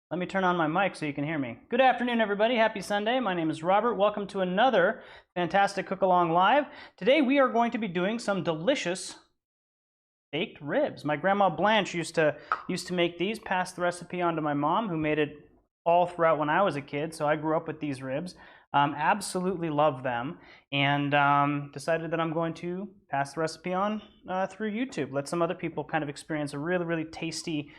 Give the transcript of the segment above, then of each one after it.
Let me turn on my mic so you can hear me. Good afternoon, everybody. Happy Sunday. My name is Robert. Welcome to another fantastic Cook Along Live. Today we are going to be doing some delicious baked ribs. My grandma Blanche used to make these, passed the recipe on to my mom, who made it all throughout when I was a kid, so I grew up with these ribs. Absolutely love them, and decided that I'm going to pass the recipe on through YouTube. Let some other people kind of experience a really, really tasty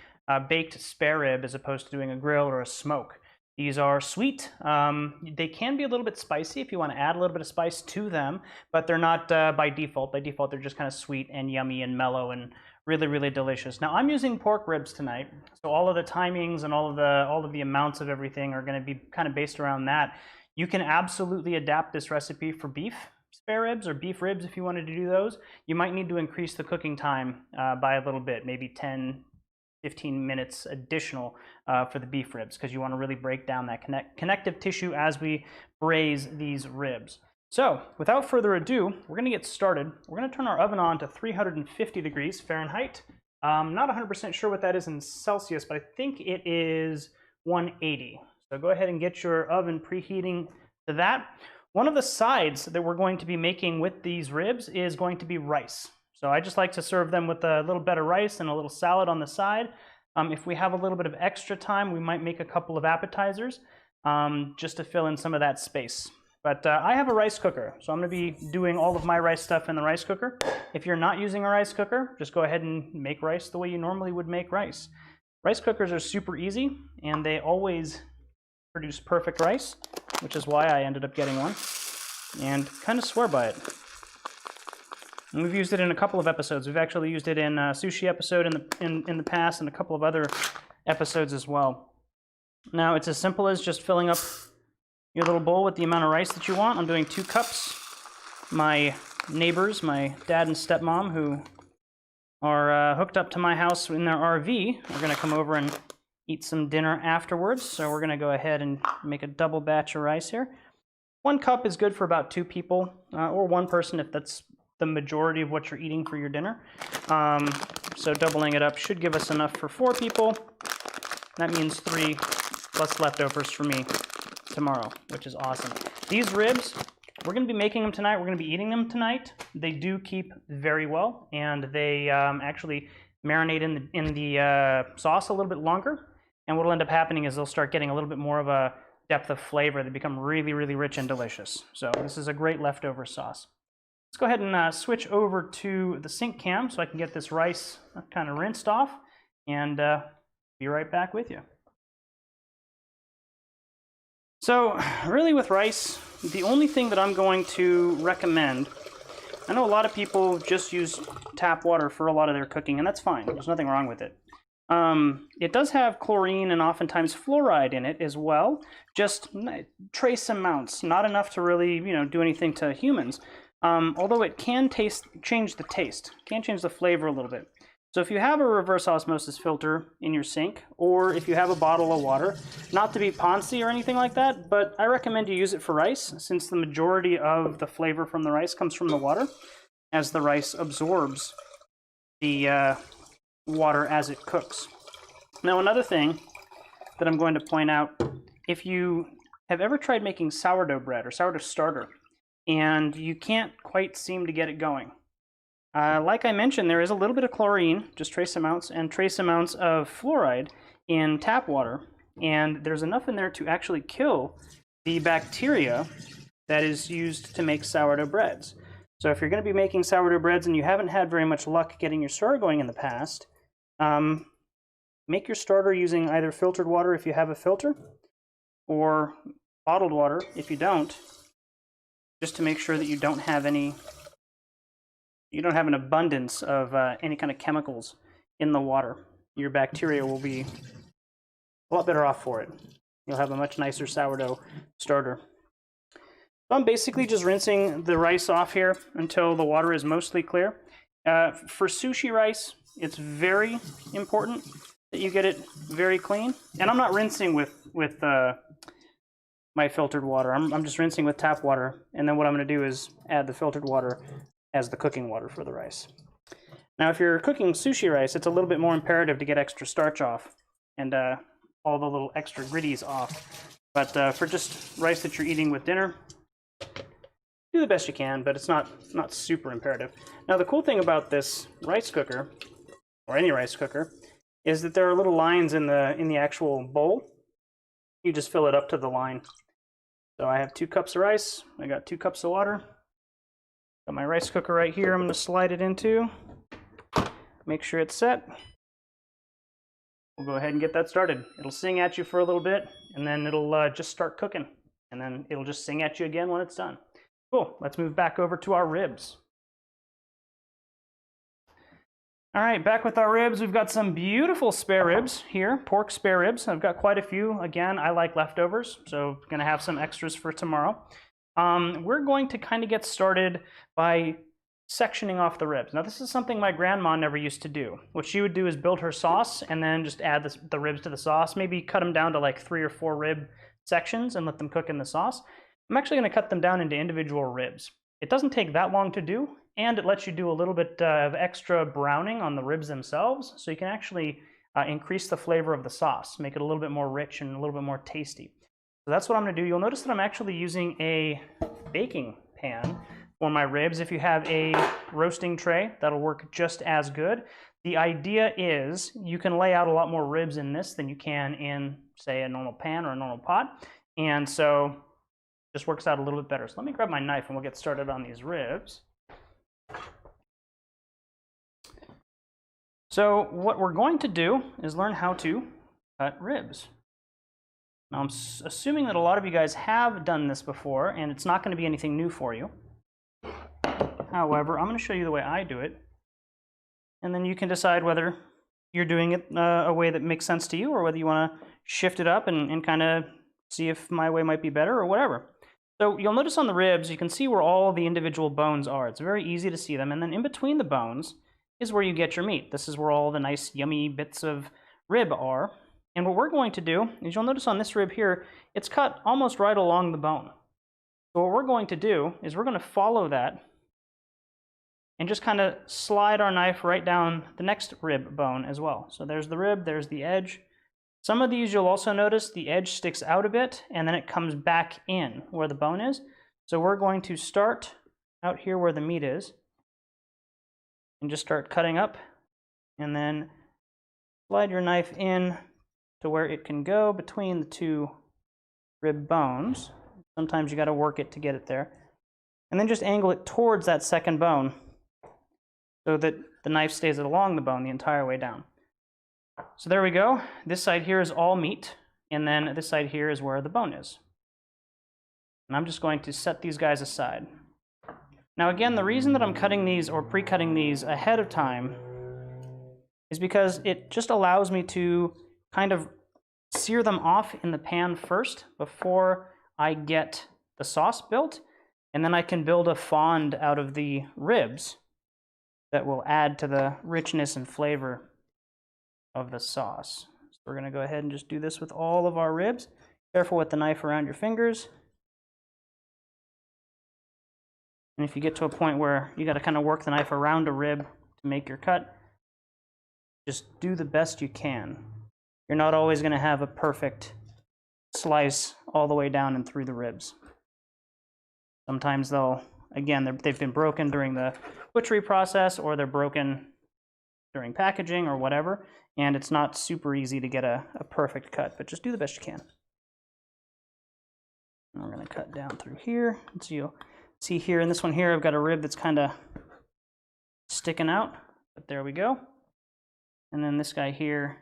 baked spare rib as opposed to doing a grill or a smoke. These are sweet. They can be a little bit spicy if you want to add a little bit of spice to them, but they're not by default. By default, they're just kind of sweet and yummy and mellow and really, really delicious. Now, I'm using pork ribs tonight, so all of the timings and all of the amounts of everything are going to be kind of based around that. You can absolutely adapt this recipe for beef spare ribs or beef ribs if you wanted to do those. You might need to increase the cooking time by a little bit, maybe 10-15 minutes additional for the beef ribs, because you want to really break down that connective tissue as we braise these ribs. So without further ado, we're going to get started. We're going to turn our oven on to 350 degrees Fahrenheit. Not 100% sure what that is in Celsius, but I think it is 180. So go ahead and get your oven preheating to that. One of the sides that we're going to be making with these ribs is going to be rice. So I just like to serve them with a little bed of rice and a little salad on the side. If we have a little bit of extra time, we might make a couple of appetizers just to fill in some of that space. But I have a rice cooker, so I'm going to be doing all of my rice stuff in the rice cooker. If you're not using a rice cooker, just go ahead and make rice the way you normally would make rice. Rice cookers are super easy, and they always produce perfect rice, which is why I ended up getting one, and kind of swear by it. And we've used it in a couple of episodes. We've actually used it in a sushi episode in the past, and a couple of other episodes as well. Now, it's as simple as just filling up your little bowl with the amount of rice that you want. I'm doing 2 cups. My neighbors, my dad and stepmom, who are hooked up to my house in their RV, are going to come over and eat some dinner afterwards. So we're going to go ahead and make a double batch of rice here. 1 cup is good for about 2 people, or 1 person if that's the majority of what you're eating for your dinner. So doubling it up should give us enough for 4 people. That means 3 plus leftovers for me tomorrow, which is awesome. These ribs, we're going to be making them tonight. We're going to be eating them tonight. They do keep very well, and they actually marinate in the sauce a little bit longer. And what will end up happening is they'll start getting a little bit more of a depth of flavor. They become really, really rich and delicious. So this is a great leftover sauce. Let's go ahead and switch over to the sink cam so I can get this rice kind of rinsed off, and be right back with you. So really with rice, the only thing that I'm going to recommend, I know a lot of people just use tap water for a lot of their cooking, and that's fine. There's nothing wrong with it. It does have chlorine and oftentimes fluoride in it as well, just trace amounts, not enough to really, do anything to humans. Although it can change the taste, can change the flavor a little bit. So if you have a reverse osmosis filter in your sink, or if you have a bottle of water, not to be poncy or anything like that, but I recommend you use it for rice, since the majority of the flavor from the rice comes from the water, as the rice absorbs the water as it cooks. Now, another thing that I'm going to point out, if you have ever tried making sourdough bread or sourdough starter, and you can't quite seem to get it going, like I mentioned, there is a little bit of chlorine, just trace amounts, and trace amounts of fluoride in tap water, and there's enough in there to actually kill the bacteria that is used to make sourdough breads. So if you're going to be making sourdough breads and you haven't had very much luck getting your starter going in the past, make your starter using either filtered water if you have a filter, or bottled water if you don't, just to make sure that you don't have an abundance of any kind of chemicals in the water. Your bacteria will be a lot better off for it. You'll have a much nicer sourdough starter. So I'm basically just rinsing the rice off here until the water is mostly clear. For sushi rice, it's very important that you get it very clean. And I'm not rinsing with my filtered water. I'm just rinsing with tap water. And then what I'm going to do is add the filtered water as the cooking water for the rice. Now, if you're cooking sushi rice, it's a little bit more imperative to get extra starch off. And all the little extra gritties off. But for just rice that you're eating with dinner, do the best you can, but it's not super imperative. Now the cool thing about this rice cooker, or any rice cooker, is that there are little lines in the actual bowl. You just fill it up to the line. So I have 2 cups of rice, I got 2 cups of water. Got my rice cooker right here I'm going to slide it into. Make sure it's set. We'll go ahead and get that started. It'll sing at you for a little bit, and then it'll just start cooking. And then it'll just sing at you again when it's done. Cool, let's move back over to our ribs. All right, back with our ribs. We've got some beautiful spare ribs here, pork spare ribs. I've got quite a few. Again, I like leftovers, so I'm gonna have some extras for tomorrow. We're going to kind of get started by sectioning off the ribs. Now, this is something my grandma never used to do. What she would do is build her sauce and then just add the ribs to the sauce, maybe cut them down to like 3 or 4 rib sections and let them cook in the sauce. I'm actually gonna cut them down into individual ribs. It doesn't take that long to do, and it lets you do a little bit of extra browning on the ribs themselves, so you can actually increase the flavor of the sauce, make it a little bit more rich and a little bit more tasty. So that's what I'm gonna do. You'll notice that I'm actually using a baking pan for my ribs. If you have a roasting tray, that'll work just as good. The idea is you can lay out a lot more ribs in this than you can in, say, a normal pan or a normal pot, and so just works out a little bit better. So let me grab my knife and we'll get started on these ribs. So what we're going to do is learn how to cut ribs. Now I'm assuming that a lot of you guys have done this before, and it's not going to be anything new for you. However, I'm going to show you the way I do it, and then you can decide whether you're doing it a way that makes sense to you, or whether you want to shift it up and kind of see if my way might be better or whatever. So you'll notice on the ribs, you can see where all the individual bones are. It's very easy to see them, and then in between the bones is where you get your meat. This is where all the nice yummy bits of rib are. And what we're going to do is, you'll notice on this rib here, it's cut almost right along the bone. So what we're going to do is we're going to follow that and just kind of slide our knife right down the next rib bone as well. So there's the rib, there's the edge. Some of these you'll also notice the edge sticks out a bit and then it comes back in where the bone is. So we're going to start out here where the meat is and just start cutting up, and then slide your knife in to where it can go between the 2 rib bones. Sometimes you got to work it to get it there. And then just angle it towards that second bone so that the knife stays along the bone the entire way down. So there we go. This side here is all meat, and then this side here is where the bone is. And I'm just going to set these guys aside. Now again, the reason that I'm cutting these or pre-cutting these ahead of time is because it just allows me to kind of sear them off in the pan first before I get the sauce built, and then I can build a fond out of the ribs that will add to the richness and flavor of the sauce. So we're going to go ahead and just do this with all of our ribs. Careful with the knife around your fingers. And if you get to a point where you got to kind of work the knife around a rib to make your cut, just do the best you can. You're not always going to have a perfect slice all the way down and through the ribs. Sometimes they've been broken during the butchery process, or they're broken during packaging or whatever, and it's not super easy to get a perfect cut, but just do the best you can. And we're going to cut down through here. So you'll see here in this one here, I've got a rib that's kind of sticking out, but there we go. And then this guy here,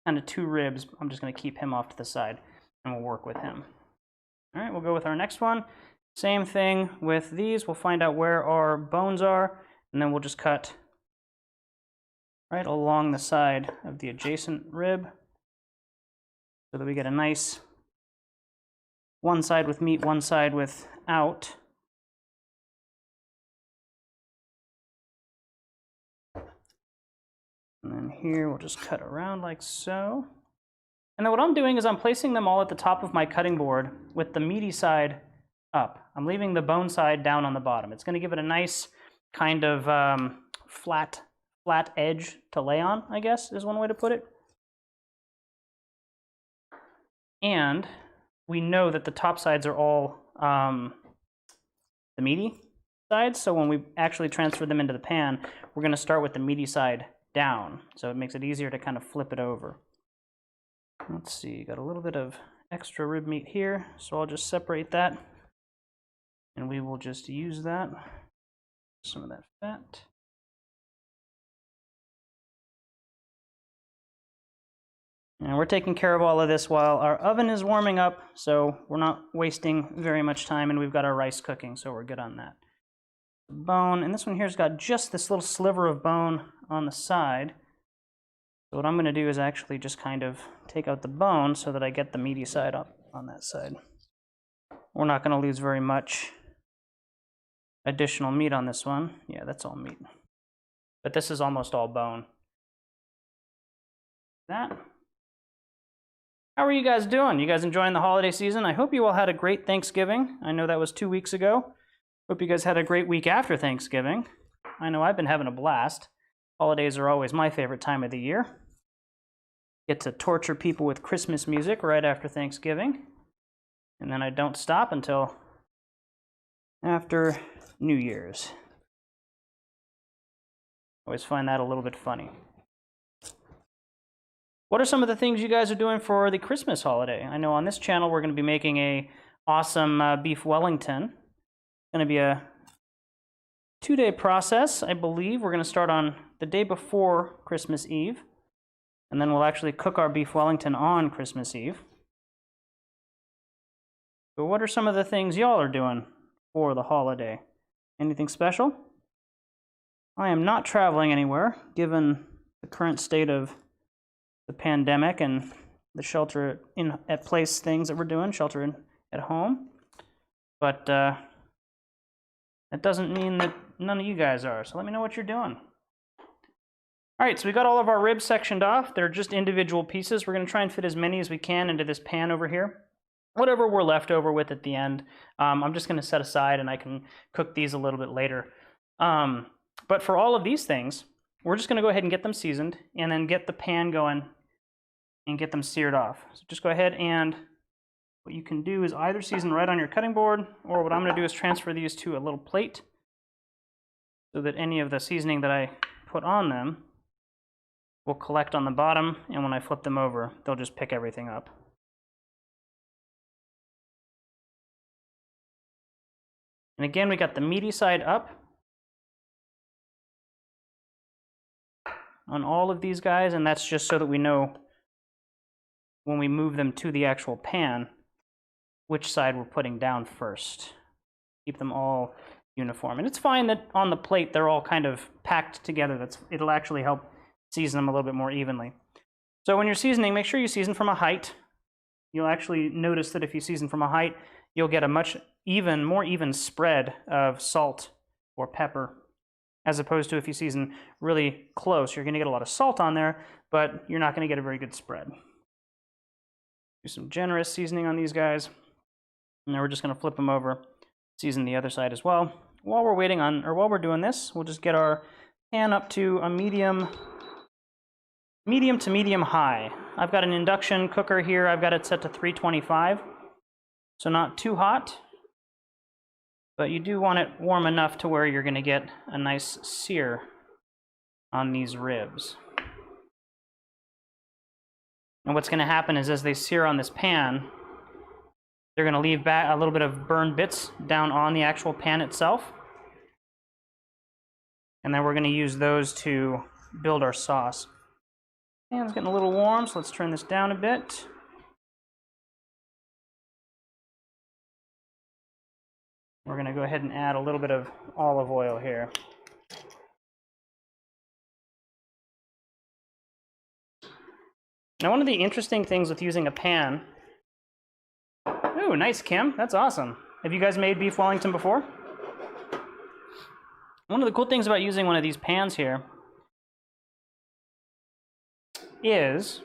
kind of 2 ribs. I'm just going to keep him off to the side, and we'll work with him. All right, we'll go with our next one. Same thing with these. We'll find out where our bones are, and then we'll just cut right along the side of the adjacent rib so that we get a nice one side with meat, one side without. And then here we'll just cut around like so. And then what I'm doing is I'm placing them all at the top of my cutting board with the meaty side up. I'm leaving the bone side down on the bottom. It's going to give it a nice kind of flat edge to lay on, I guess is one way to put it. And we know that the top sides are all the meaty sides, so when we actually transfer them into the pan, we're going to start with the meaty side down, so it makes it easier to kind of flip it over. Let's see, got a little bit of extra rib meat here, so I'll just separate that, and we will just use that, some of that fat. And we're taking care of all of this while our oven is warming up, so we're not wasting very much time, and we've got our rice cooking, so we're good on that. Bone, and this one here's got just this little sliver of bone on the side. So what I'm going to do is actually just kind of take out the bone so that I get the meaty side up on that side. We're not going to lose very much additional meat on this one. Yeah, that's all meat. But this is almost all bone. That. How are you guys doing? You guys enjoying the holiday season? I hope you all had a great Thanksgiving. I know that was 2 weeks ago. Hope you guys had a great week after Thanksgiving. I know I've been having a blast. Holidays are always my favorite time of the year. Get to torture people with Christmas music right after Thanksgiving. And then I don't stop until after New Year's. Always find that a little bit funny. What are some of the things you guys are doing for the Christmas holiday? I know on this channel we're going to be making a awesome beef Wellington. It's going to be a 2-day process, I believe. We're going to start on the day before Christmas Eve, and then we'll actually cook our beef Wellington on Christmas Eve. So what are some of the things y'all are doing for the holiday? Anything special? I am not traveling anywhere, given the current state of the pandemic and the shelter in at place things that we're doing, shelter in at home. But that doesn't mean that none of you guys are, so let me know what you're doing. All right, so we got all of our ribs sectioned off. They're just individual pieces. We're going to try and fit as many as we can into this pan over here. Whatever we're left over with at the end, I'm just going to set aside, and I can cook these a little bit later. But for all of these things, we're just going to go ahead and get them seasoned, and then get the pan going and get them seared off. So just go ahead, and what you can do is either season right on your cutting board, or what I'm going to do is transfer these to a little plate so that any of the seasoning that I put on them will collect on the bottom, and when I flip them over, they'll just pick everything up. And again, we got the meaty side up on all of these guys, and that's just so that we know when we move them to the actual pan which side we're putting down first. Keep them all uniform. And it's fine that on the plate they're all kind of packed together. It'll actually help season them a little bit more evenly. So when you're seasoning, make sure you season from a height. You'll actually notice that if you season from a height, you'll get a much more even spread of salt or pepper, as opposed to if you season really close. You're going to get a lot of salt on there, but you're not going to get a very good spread. Do some generous seasoning on these guys, and then we're just going to flip them over, season the other side as well. While we're waiting on, or while we're doing this, we'll just get our pan up to a medium to medium high. I've got an induction cooker here. I've got it set to 325, so not too hot, but you do want it warm enough to where you're going to get a nice sear on these ribs. And what's going to happen is as they sear on this pan, they're going to leave back a little bit of burned bits down on the actual pan itself. And then we're going to use those to build our sauce. Pan's getting a little warm, so let's turn this down a bit. We're going to go ahead and add a little bit of olive oil here. Now, one of the interesting things with using a pan... Ooh, nice, Kim. That's awesome. Have you guys made beef Wellington before? One of the cool things about using one of these pans here is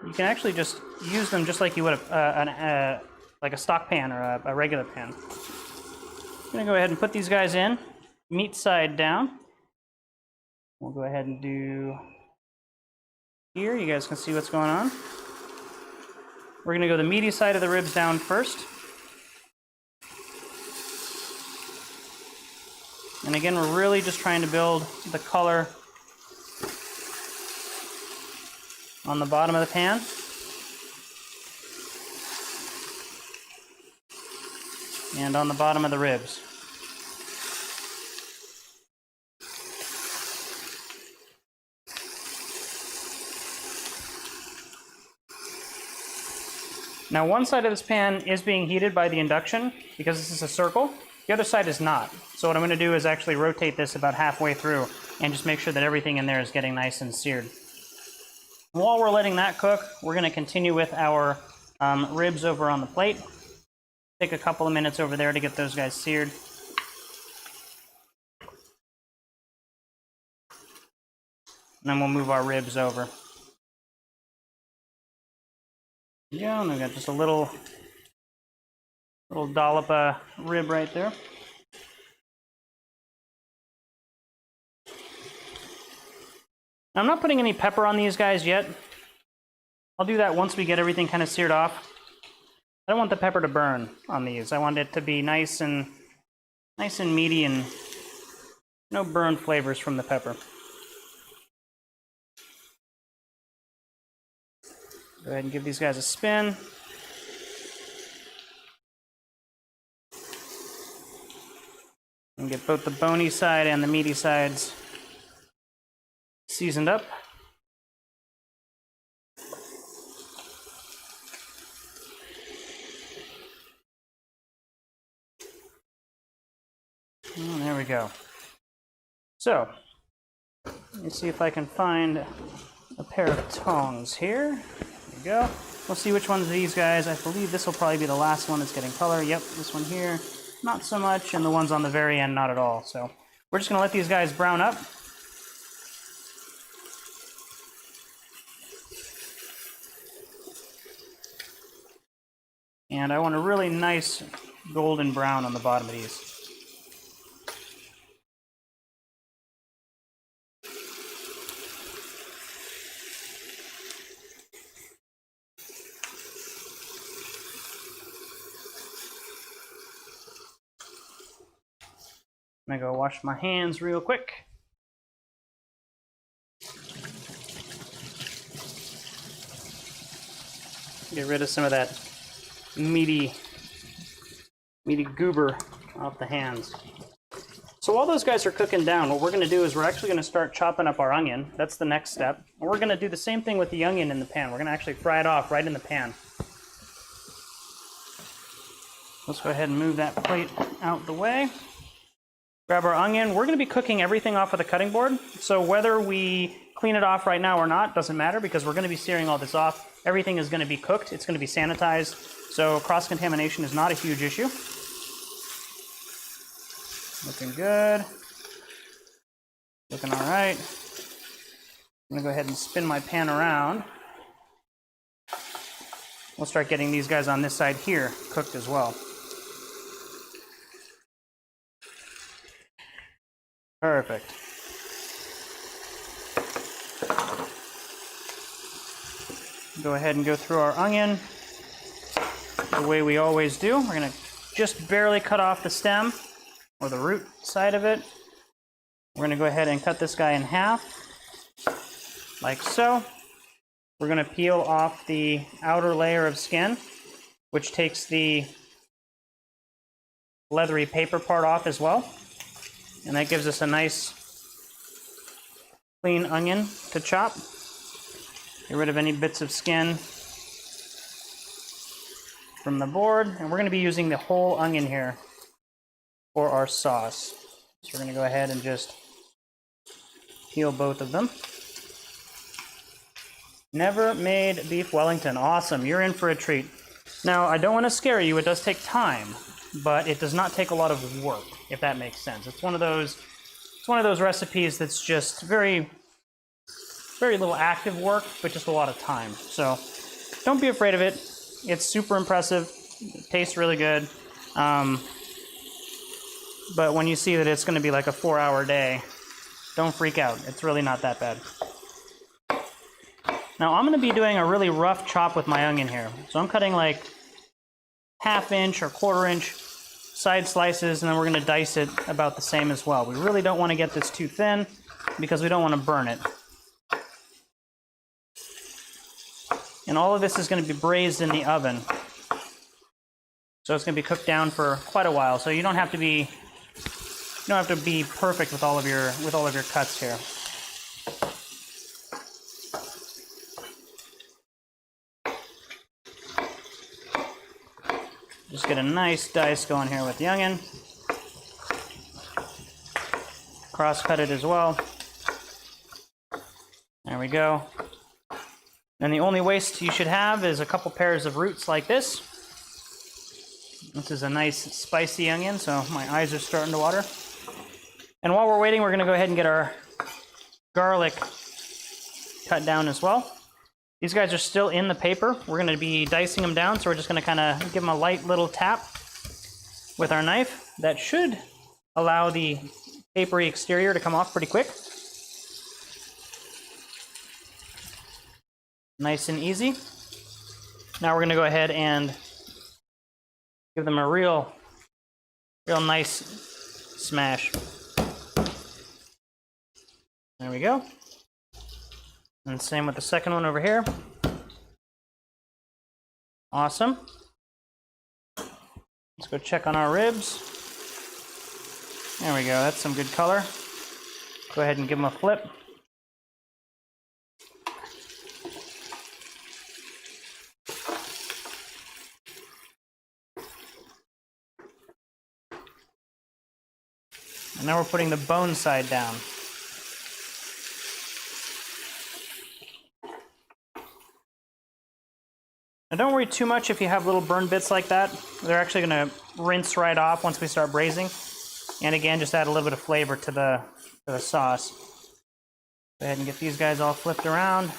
you can actually just use them just like you would like a stock pan or a regular pan. I'm going to go ahead and put these guys in, meat side down. We'll go ahead and do here. You guys can see what's going on. We're going to go the meaty side of the ribs down first. And again, we're really just trying to build the color on the bottom of the pan. And on the bottom of the ribs. Now one side of this pan is being heated by the induction because this is a circle. The other side is not. So what I'm going to do is actually rotate this about halfway through and just make sure that everything in there is getting nice and seared. While we're letting that cook, we're going to continue with our ribs over on the plate. Take a couple of minutes over there to get those guys seared. And then we'll move our ribs over. Yeah, and we've got just a little dollop of rib right there. Now, I'm not putting any pepper on these guys yet. I'll do that once we get everything kind of seared off. I don't want the pepper to burn on these. I want it to be nice and meaty and no burn flavors from the pepper. Go ahead and give these guys a spin. And get both the bony side and the meaty sides seasoned up. Oh, there we go. So, let me see if I can find a pair of tongs here. There we go. We'll see which ones of these guys. I believe this will probably be the last one that's getting color. Yep, this one here, not so much, and the ones on the very end, not at all. So we're just going to let these guys brown up. And I want a really nice golden brown on the bottom of these. I'm gonna go wash my hands real quick. Get rid of some of that meaty goober off the hands. So while those guys are cooking down, what we're gonna do is we're actually gonna start chopping up our onion. That's the next step. And we're gonna do the same thing with the onion in the pan. We're gonna actually fry it off right in the pan. Let's go ahead and move that plate out the way. Grab our onion. We're going to be cooking everything off of the cutting board. So whether we clean it off right now or not doesn't matter because we're going to be searing all this off. Everything is going to be cooked. It's going to be sanitized. So cross-contamination is not a huge issue. Looking good. Looking all right. I'm going to go ahead and spin my pan around. We'll start getting these guys on this side here cooked as well. Perfect. Go ahead and go through our onion the way we always do. We're going to just barely cut off the stem or the root side of it. We're going to go ahead and cut this guy in half, like so. We're going to peel off the outer layer of skin, which takes the leathery paper part off as well. And that gives us a nice clean onion to chop. Get rid of any bits of skin from the board. And we're going to be using the whole onion here for our sauce. So we're going to go ahead and just peel both of them. Never made beef Wellington. Awesome. You're in for a treat. Now, I don't want to scare you. It does take time, but it does not take a lot of work, if that makes sense. It's one of those recipes that's just very little active work, but just a lot of time. So don't be afraid of it. It's super impressive. It tastes really good. But when you see that it's going to be like a 4-hour day, don't freak out. It's really not that bad. Now I'm going to be doing a really rough chop with my onion here. So I'm cutting like 1/2 inch or 1/4 inch side slices, and then we're going to dice it about the same as well. We really don't want to get this too thin because we don't want to burn it. And all of this is going to be braised in the oven. So it's going to be cooked down for quite a while. So you don't have to be perfect with all of your cuts here. Just get a nice dice going here with the onion. Cross cut it as well. There we go. And the only waste you should have is a couple pairs of roots like this. This is a nice spicy onion, so my eyes are starting to water. And while we're waiting, we're going to go ahead and get our garlic cut down as well. These guys are still in the paper. We're going to be dicing them down, so we're just going to kind of give them a light little tap with our knife. That should allow the papery exterior to come off pretty quick. Nice and easy. Now we're going to go ahead and give them a real nice smash. There we go. And same with the second one over here. Awesome. Let's go check on our ribs. There we go, that's some good color. Go ahead and give them a flip. And now we're putting the bone side down. Now don't worry too much if you have little burn bits like that. They're actually going to rinse right off once we start braising. And again, just add a little bit of flavor to the sauce. Go ahead and get these guys all flipped around.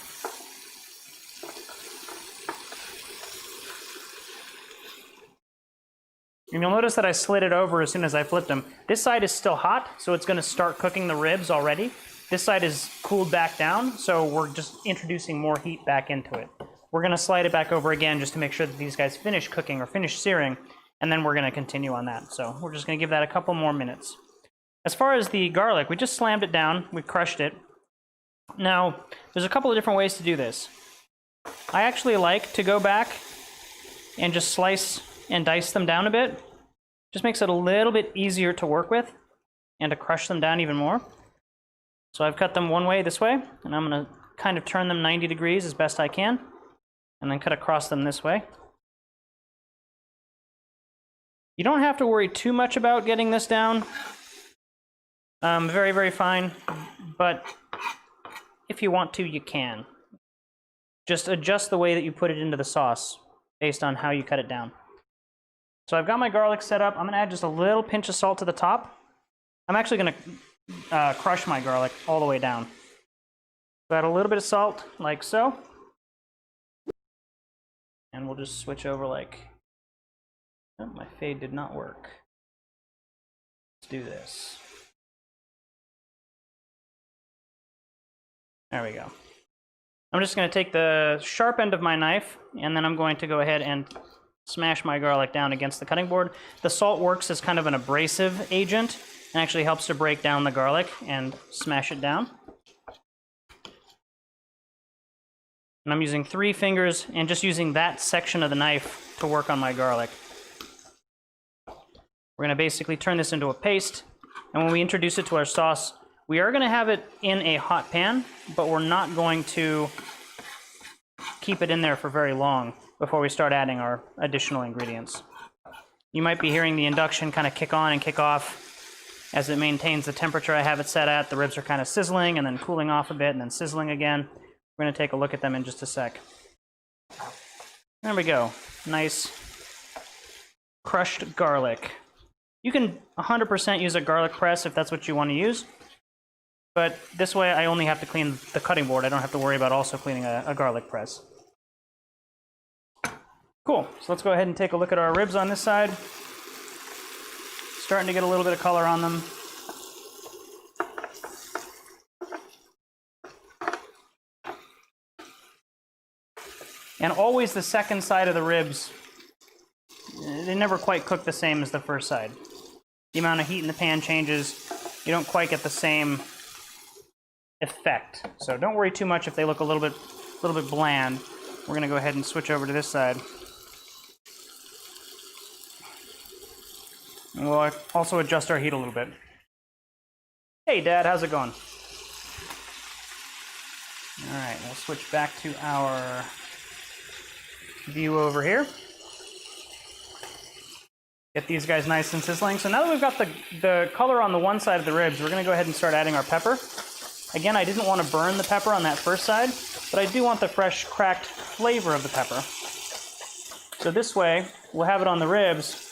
And you'll notice that I slid it over as soon as I flipped them. This side is still hot, so it's going to start cooking the ribs already. This side is cooled back down, so we're just introducing more heat back into it. We're going to slide it back over again just to make sure that these guys finish cooking or finish searing, and then we're going to continue on that. So we're just going to give that a couple more minutes. As far as the garlic, we just slammed it down. We crushed it. Now, there's a couple of different ways to do this. I actually like to go back and just slice and dice them down a bit. Just makes it a little bit easier to work with and to crush them down even more. So I've cut them one way, this way, and I'm going to kind of turn them 90 degrees as best I can, and then cut across them this way. You don't have to worry too much about getting this down. Very, very fine, but if you want to, you can. Just adjust the way that you put it into the sauce based on how you cut it down. So I've got my garlic set up. I'm going to add just a little pinch of salt to the top. I'm actually going to crush my garlic all the way down. So add a little bit of salt, like so. And we'll just switch over like... Oh, my fade did not work. Let's do this. There we go. I'm just going to take the sharp end of my knife, and then I'm going to go ahead and smash my garlic down against the cutting board. The salt works as kind of an abrasive agent and actually helps to break down the garlic and smash it down. And I'm using 3 fingers and just using that section of the knife to work on my garlic. We're going to basically turn this into a paste, and when we introduce it to our sauce, we are going to have it in a hot pan, but we're not going to keep it in there for very long before we start adding our additional ingredients. You might be hearing the induction kind of kick on and kick off as it maintains the temperature I have it set at. The ribs are kind of sizzling and then cooling off a bit and then sizzling again. We're going to take a look at them in just a sec. There we go. Nice crushed garlic. You can 100% use a garlic press if that's what you want to use. But this way I only have to clean the cutting board. I don't have to worry about also cleaning a garlic press. Cool, so let's go ahead and take a look at our ribs on this side. Starting to get a little bit of color on them. And always the second side of the ribs, they never quite cook the same as the first side. The amount of heat in the pan changes. You don't quite get the same effect. So don't worry too much if they look a little bit bland. We're going to go ahead and switch over to this side. And we'll also adjust our heat a little bit. Hey, Dad, how's it going? All right, we'll switch back to our view over here. Get these guys nice and sizzling. So now that we've got the color on the one side of the ribs, we're going to go ahead and start adding our pepper. Again, I didn't want to burn the pepper on that first side, but I do want the fresh, cracked flavor of the pepper. So this way, we'll have it on the ribs.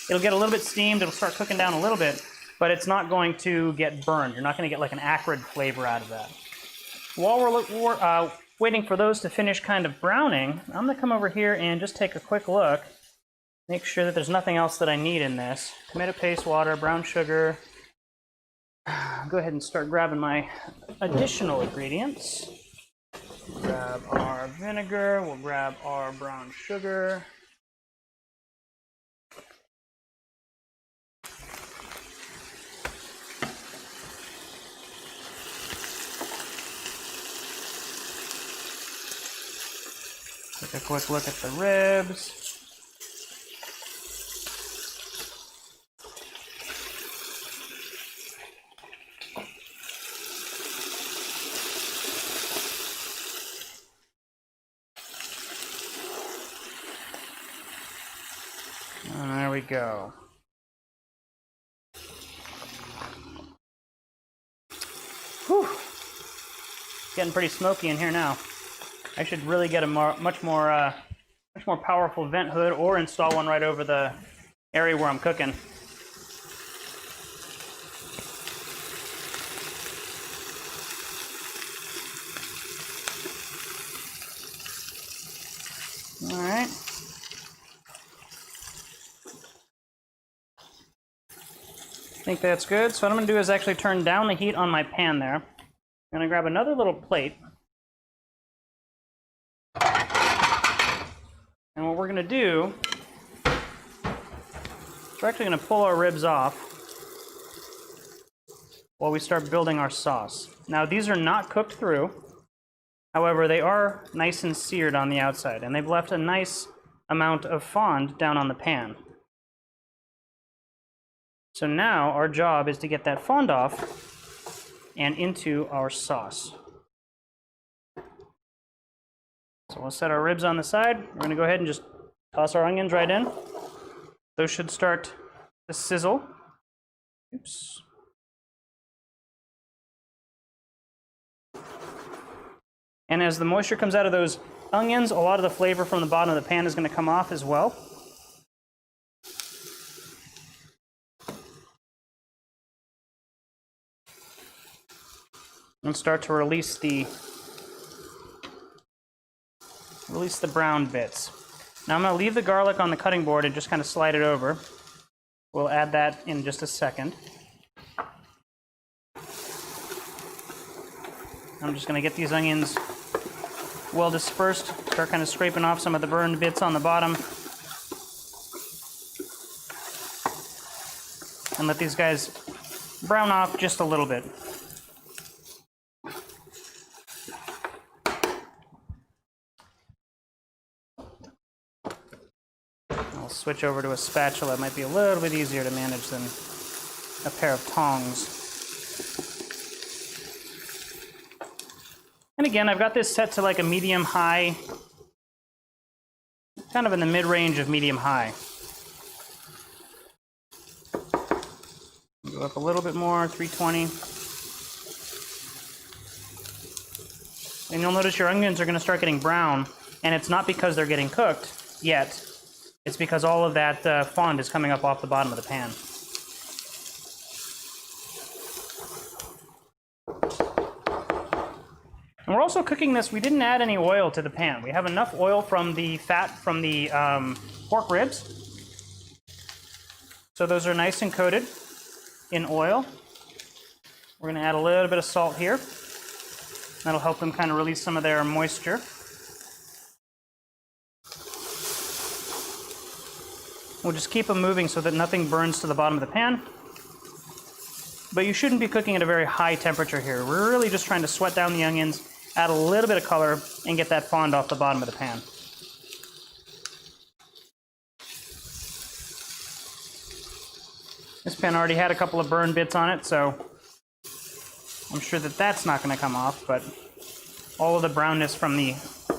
It'll get a little bit steamed, it'll start cooking down a little bit, but it's not going to get burned. You're not going to get like an acrid flavor out of that. While we're waiting for those to finish kind of browning, I'm going to come over here and just take a quick look. Make sure that there's nothing else that I need in this. Tomato paste, water, brown sugar. Go ahead and start grabbing my additional ingredients. Grab our vinegar, we'll grab our brown sugar. Take a quick look at the ribs. And there we go. Whew. Getting pretty smoky in here now. I should really get a much more powerful vent hood, or install one right over the area where I'm cooking. All right. I think that's good. So what I'm going to do is actually turn down the heat on my pan there. I'm going to grab another little plate. And what we're going to do, we're actually going to pull our ribs off while we start building our sauce. Now, these are not cooked through. However, they are nice and seared on the outside, and they've left a nice amount of fond down on the pan. So now our job is to get that fond off and into our sauce. So we'll set our ribs on the side. We're going to go ahead and just toss our onions right in. Those should start to sizzle. Oops. And as the moisture comes out of those onions, a lot of the flavor from the bottom of the pan is going to come off as well. And start to release the brown bits. Now I'm going to leave the garlic on the cutting board and just kind of slide it over. We'll add that in just a second. I'm just going to get these onions well dispersed, start kind of scraping off some of the burned bits on the bottom. And let these guys brown off just a little bit. I'll switch over to a spatula. It might be a little bit easier to manage than a pair of tongs. And again, I've got this set to like a medium-high, kind of in the mid-range of medium-high. Go up a little bit more, 320. And you'll notice your onions are going to start getting brown, and it's not because they're getting cooked yet. It's because all of that fond is coming up off the bottom of the pan. And we're also cooking this, we didn't add any oil to the pan. We have enough oil from the fat from the pork ribs. So those are nice and coated in oil. We're going to add a little bit of salt here. That'll help them kind of release some of their moisture. We'll just keep them moving so that nothing burns to the bottom of the pan. But you shouldn't be cooking at a very high temperature here. We're really just trying to sweat down the onions, add a little bit of color, and get that fond off the bottom of the pan. This pan already had a couple of burn bits on it, so I'm sure that that's not going to come off, but all of the brownness from the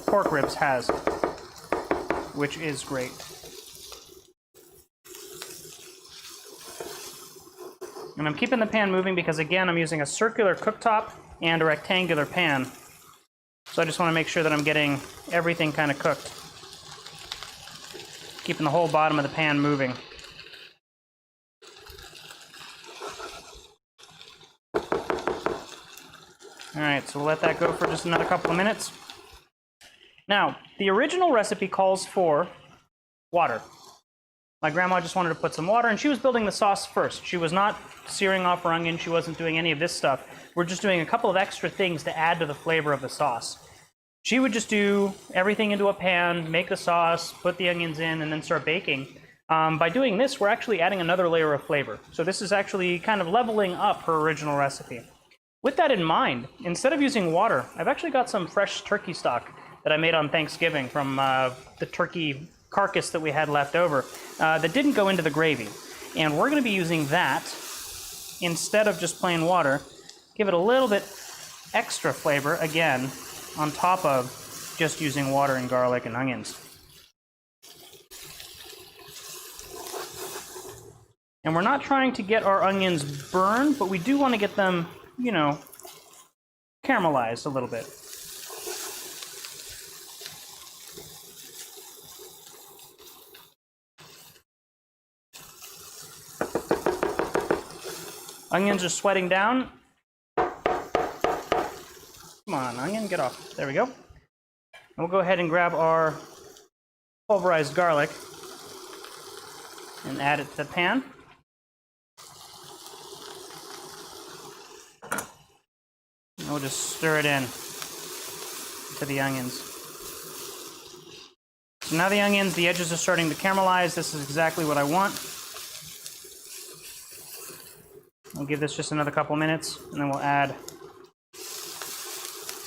pork ribs has, which is great. And I'm keeping the pan moving because, again, I'm using a circular cooktop and a rectangular pan. So I just want to make sure that I'm getting everything kind of cooked. Keeping the whole bottom of the pan moving. Alright, so we'll let that go for just another couple of minutes. Now, the original recipe calls for water. My grandma just wanted to put some water, and she was building the sauce first. She was not searing off her onion. She wasn't doing any of this stuff. We're just doing a couple of extra things to add to the flavor of the sauce. She would just do everything into a pan, make the sauce, put the onions in, and then start baking. By doing this, we're actually adding another layer of flavor. So this is actually kind of leveling up her original recipe. With that in mind, instead of using water, I've actually got some fresh turkey stock that I made on Thanksgiving from the turkey carcass that we had left over that didn't go into the gravy. And we're going to be using that instead of just plain water. Give it a little bit extra flavor, again, on top of just using water and garlic and onions. And we're not trying to get our onions burned, but we do want to get them, you know, caramelized a little bit. Onions are sweating down. Come on, onion, get off. There we go. And we'll go ahead and grab our pulverized garlic and add it to the pan. And we'll just stir it in to the onions. So now the onions, the edges are starting to caramelize. This is exactly what I want. We'll give this just another couple minutes, and then we'll add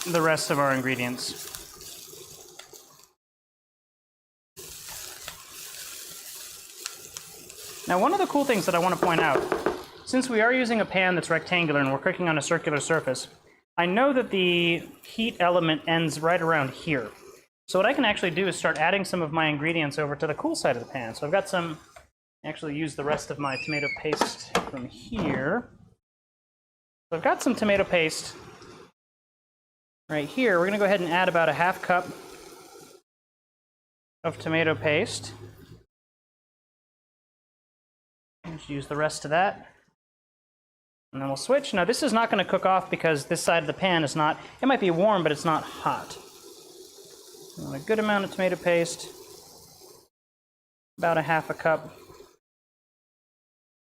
the rest of our ingredients. Now, one of the cool things that I want to point out, since we are using a pan that's rectangular and we're cooking on a circular surface, I know that the heat element ends right around here. So what I can actually do is start adding some of my ingredients over to the cool side of the pan. So I've got some, actually use the rest of my tomato paste from here. So I've got some tomato paste right here. We're going to go ahead and add about a half cup of tomato paste. Just use the rest of that. And then we'll switch. Now this is not going to cook off because this side of the pan is not, it might be warm, but it's not hot. So a good amount of tomato paste. About a half a cup.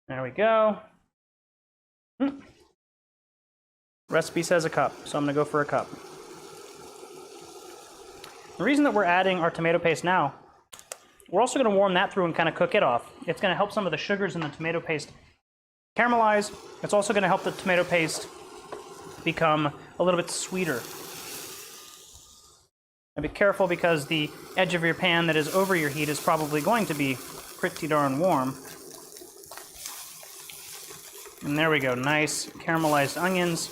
There we go. Recipe says a cup, so I'm going to go for a cup. The reason that we're adding our tomato paste now, we're also going to warm that through and kind of cook it off. It's going to help some of the sugars in the tomato paste caramelize. It's also going to help the tomato paste become a little bit sweeter. Now be careful because the edge of your pan that is over your heat is probably going to be pretty darn warm. And there we go, nice caramelized onions.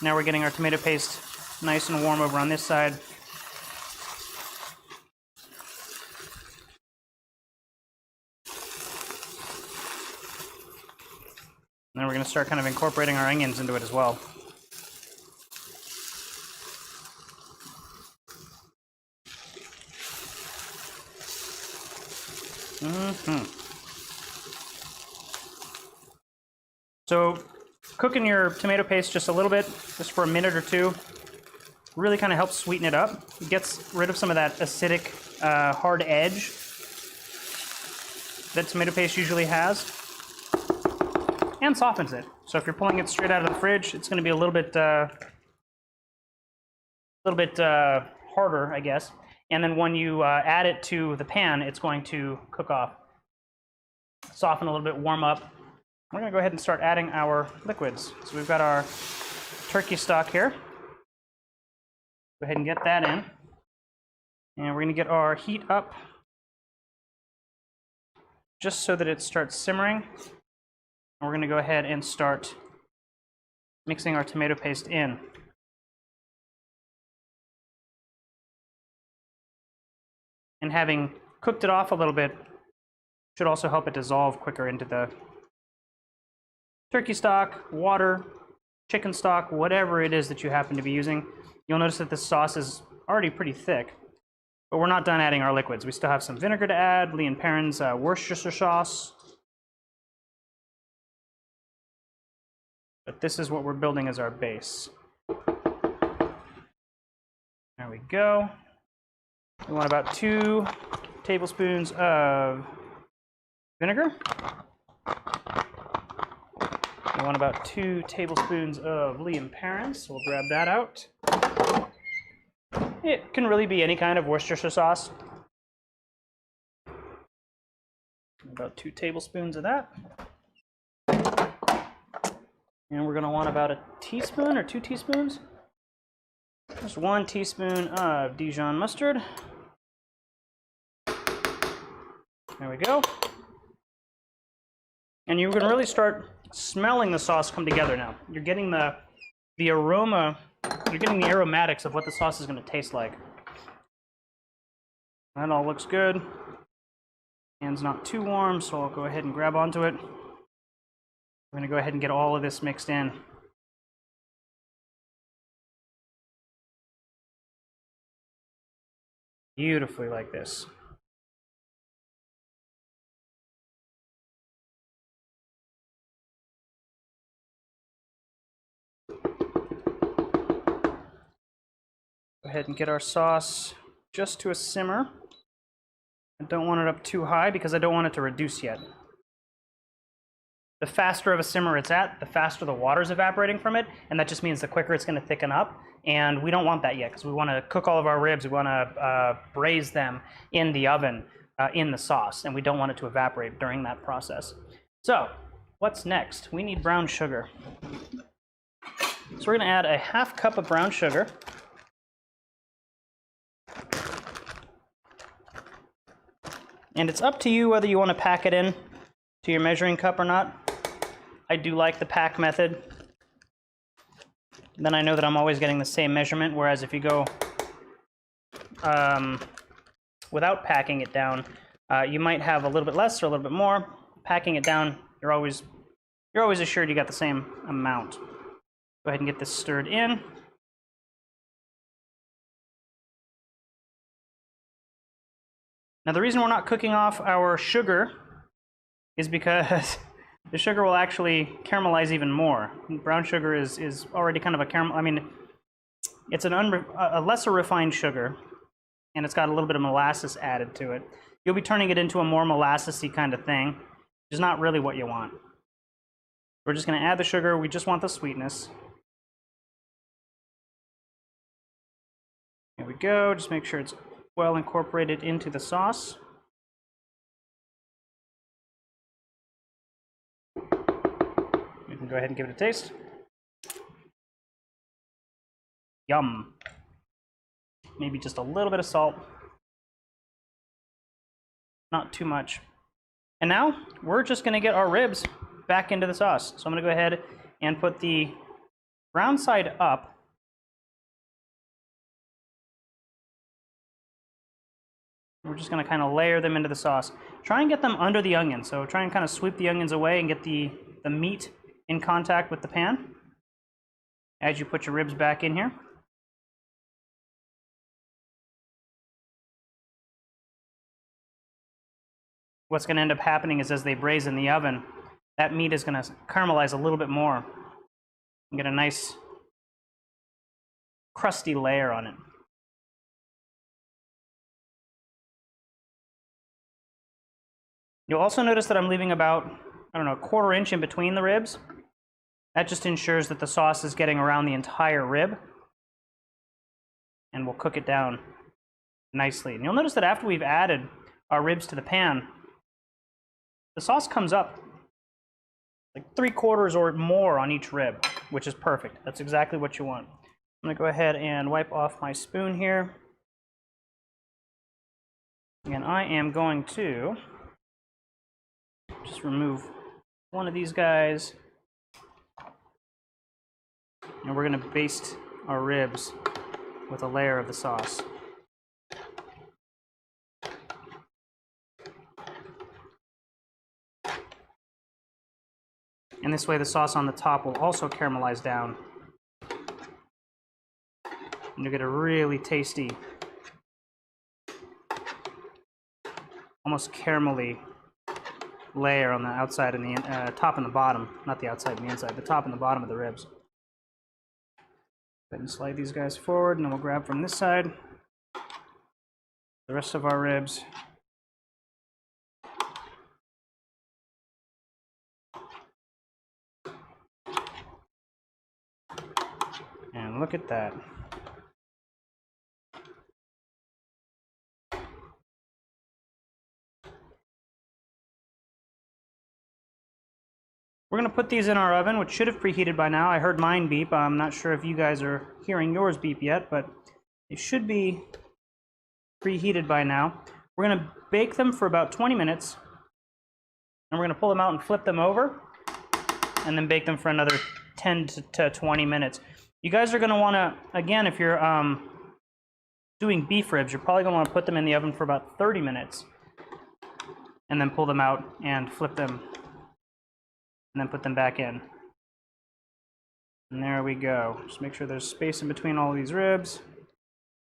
Now we're getting our tomato paste nice and warm over on this side. And then we're going to start kind of incorporating our onions into it as well. So cooking your tomato paste just a little bit, just for a minute or two, really kind of helps sweeten it up. It gets rid of some of that acidic, hard edge that tomato paste usually has, and softens it. So if you're pulling it straight out of the fridge, it's going to be a little bit harder, I guess. And then when you add it to the pan, it's going to cook off soften a little bit, warm up. We're going to go ahead and start adding our liquids. So we've got our turkey stock here. Go ahead and get that in. And we're going to get our heat up just so that it starts simmering. And we're going to go ahead and start mixing our tomato paste in. And having cooked it off a little bit should also help it dissolve quicker into the turkey stock, water, chicken stock, whatever it is that you happen to be using. You'll notice that this sauce is already pretty thick, but we're not done adding our liquids. We still have some vinegar to add, Lee & Perrins Worcestershire sauce. But this is what we're building as our base. There we go. We want about 2 tablespoons of vinegar. We want about 2 tablespoons of Lee & Perrins, so we'll grab that out. It can really be any kind of Worcestershire sauce. About 2 tablespoons of that. And we're going to want about a teaspoon or 2 teaspoons. Just 1 teaspoon of Dijon Mustard. There we go. And you're going to really start smelling the sauce come together now. You're getting the aroma, you're getting the aromatics of what the sauce is going to taste like. That all looks good. Hand's not too warm, so I'll go ahead and grab onto it. I'm going to go ahead and get all of this mixed in. Beautifully like this. Go ahead and get our sauce just to a simmer. I don't want it up too high because I don't want it to reduce yet. The faster of a simmer it's at, the faster the water's evaporating from it, and that just means the quicker it's going to thicken up. And we don't want that yet because we want to cook all of our ribs. We want to braise them in the oven in the sauce, and we don't want it to evaporate during that process. So what's next? We need brown sugar. So we're going to add a ½ cup of brown sugar. And it's up to you whether you want to pack it in to your measuring cup or not. I do like the pack method. Then I know that I'm always getting the same measurement, whereas if you go without packing it down, you might have a little bit less or a little bit more. Packing it down, you're always assured you got the same amount. Go ahead and get this stirred in. Now the reason we're not cooking off our sugar is because the sugar will actually caramelize even more. Brown sugar is already kind of a caramel. I mean, it's a lesser refined sugar, and it's got a little bit of molasses added to it. You'll be turning it into a more molassesy kind of thing, which is not really what you want. We're just going to add the sugar. We just want the sweetness. Here we go. Just make sure it's well incorporated into the sauce. You can go ahead and give it a taste. Yum. Maybe just a little bit of salt. Not too much. And now we're just going to get our ribs back into the sauce. So I'm going to go ahead and put the brown side up. We're just going to kind of layer them into the sauce. Try and get them under the onion. So try and kind of sweep the onions away and get the meat in contact with the pan as you put your ribs back in here. What's going to end up happening is as they braise in the oven, that meat is going to caramelize a little bit more and get a nice crusty layer on it. You'll also notice that I'm leaving about, I don't know, a ¼ inch in between the ribs. That just ensures that the sauce is getting around the entire rib. And we'll cook it down nicely. And you'll notice that after we've added our ribs to the pan, the sauce comes up like 3/4 or more on each rib, which is perfect. That's exactly what you want. I'm gonna go ahead and wipe off my spoon here. And I am going to just remove one of these guys. And we're gonna baste our ribs with a layer of the sauce. And this way the sauce on the top will also caramelize down. And you get a really tasty, almost caramelly layer on the outside and the top and the bottom. Not the outside and the inside, the top and the bottom of the ribs. Go ahead and slide these guys forward, and then we'll grab from this side the rest of our ribs. And look at that. We're going to put these in our oven, which should have preheated by now. I heard mine beep. I'm not sure if you guys are hearing yours beep yet, but it should be preheated by now. We're going to bake them for about 20 minutes, and we're going to pull them out and flip them over, and then bake them for another 10 to 20 minutes. You guys are going to want to, again, if you're doing beef ribs, you're probably going to want to put them in the oven for about 30 minutes, and then pull them out and flip them, and then put them back in. And there we go. Just make sure there's space in between all of these ribs,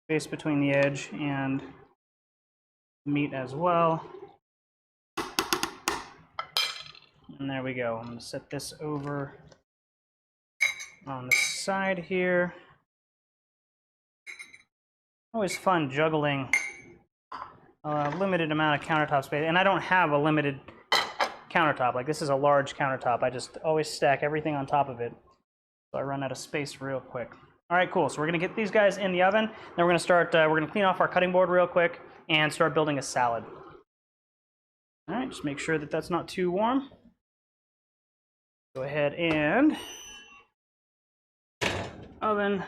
space between the edge and meat as well. And there we go. I'm going to set this over on the side here. Always fun juggling a limited amount of countertop space, and I don't have a limited countertop. Like, this is a large countertop. I just always stack everything on top of it, so I run out of space real quick. All right, cool. So we're gonna get these guys in the oven. Then we're gonna start. We're gonna clean off our cutting board real quick and start building a salad. All right, just make sure that that's not too warm. Go ahead and oven.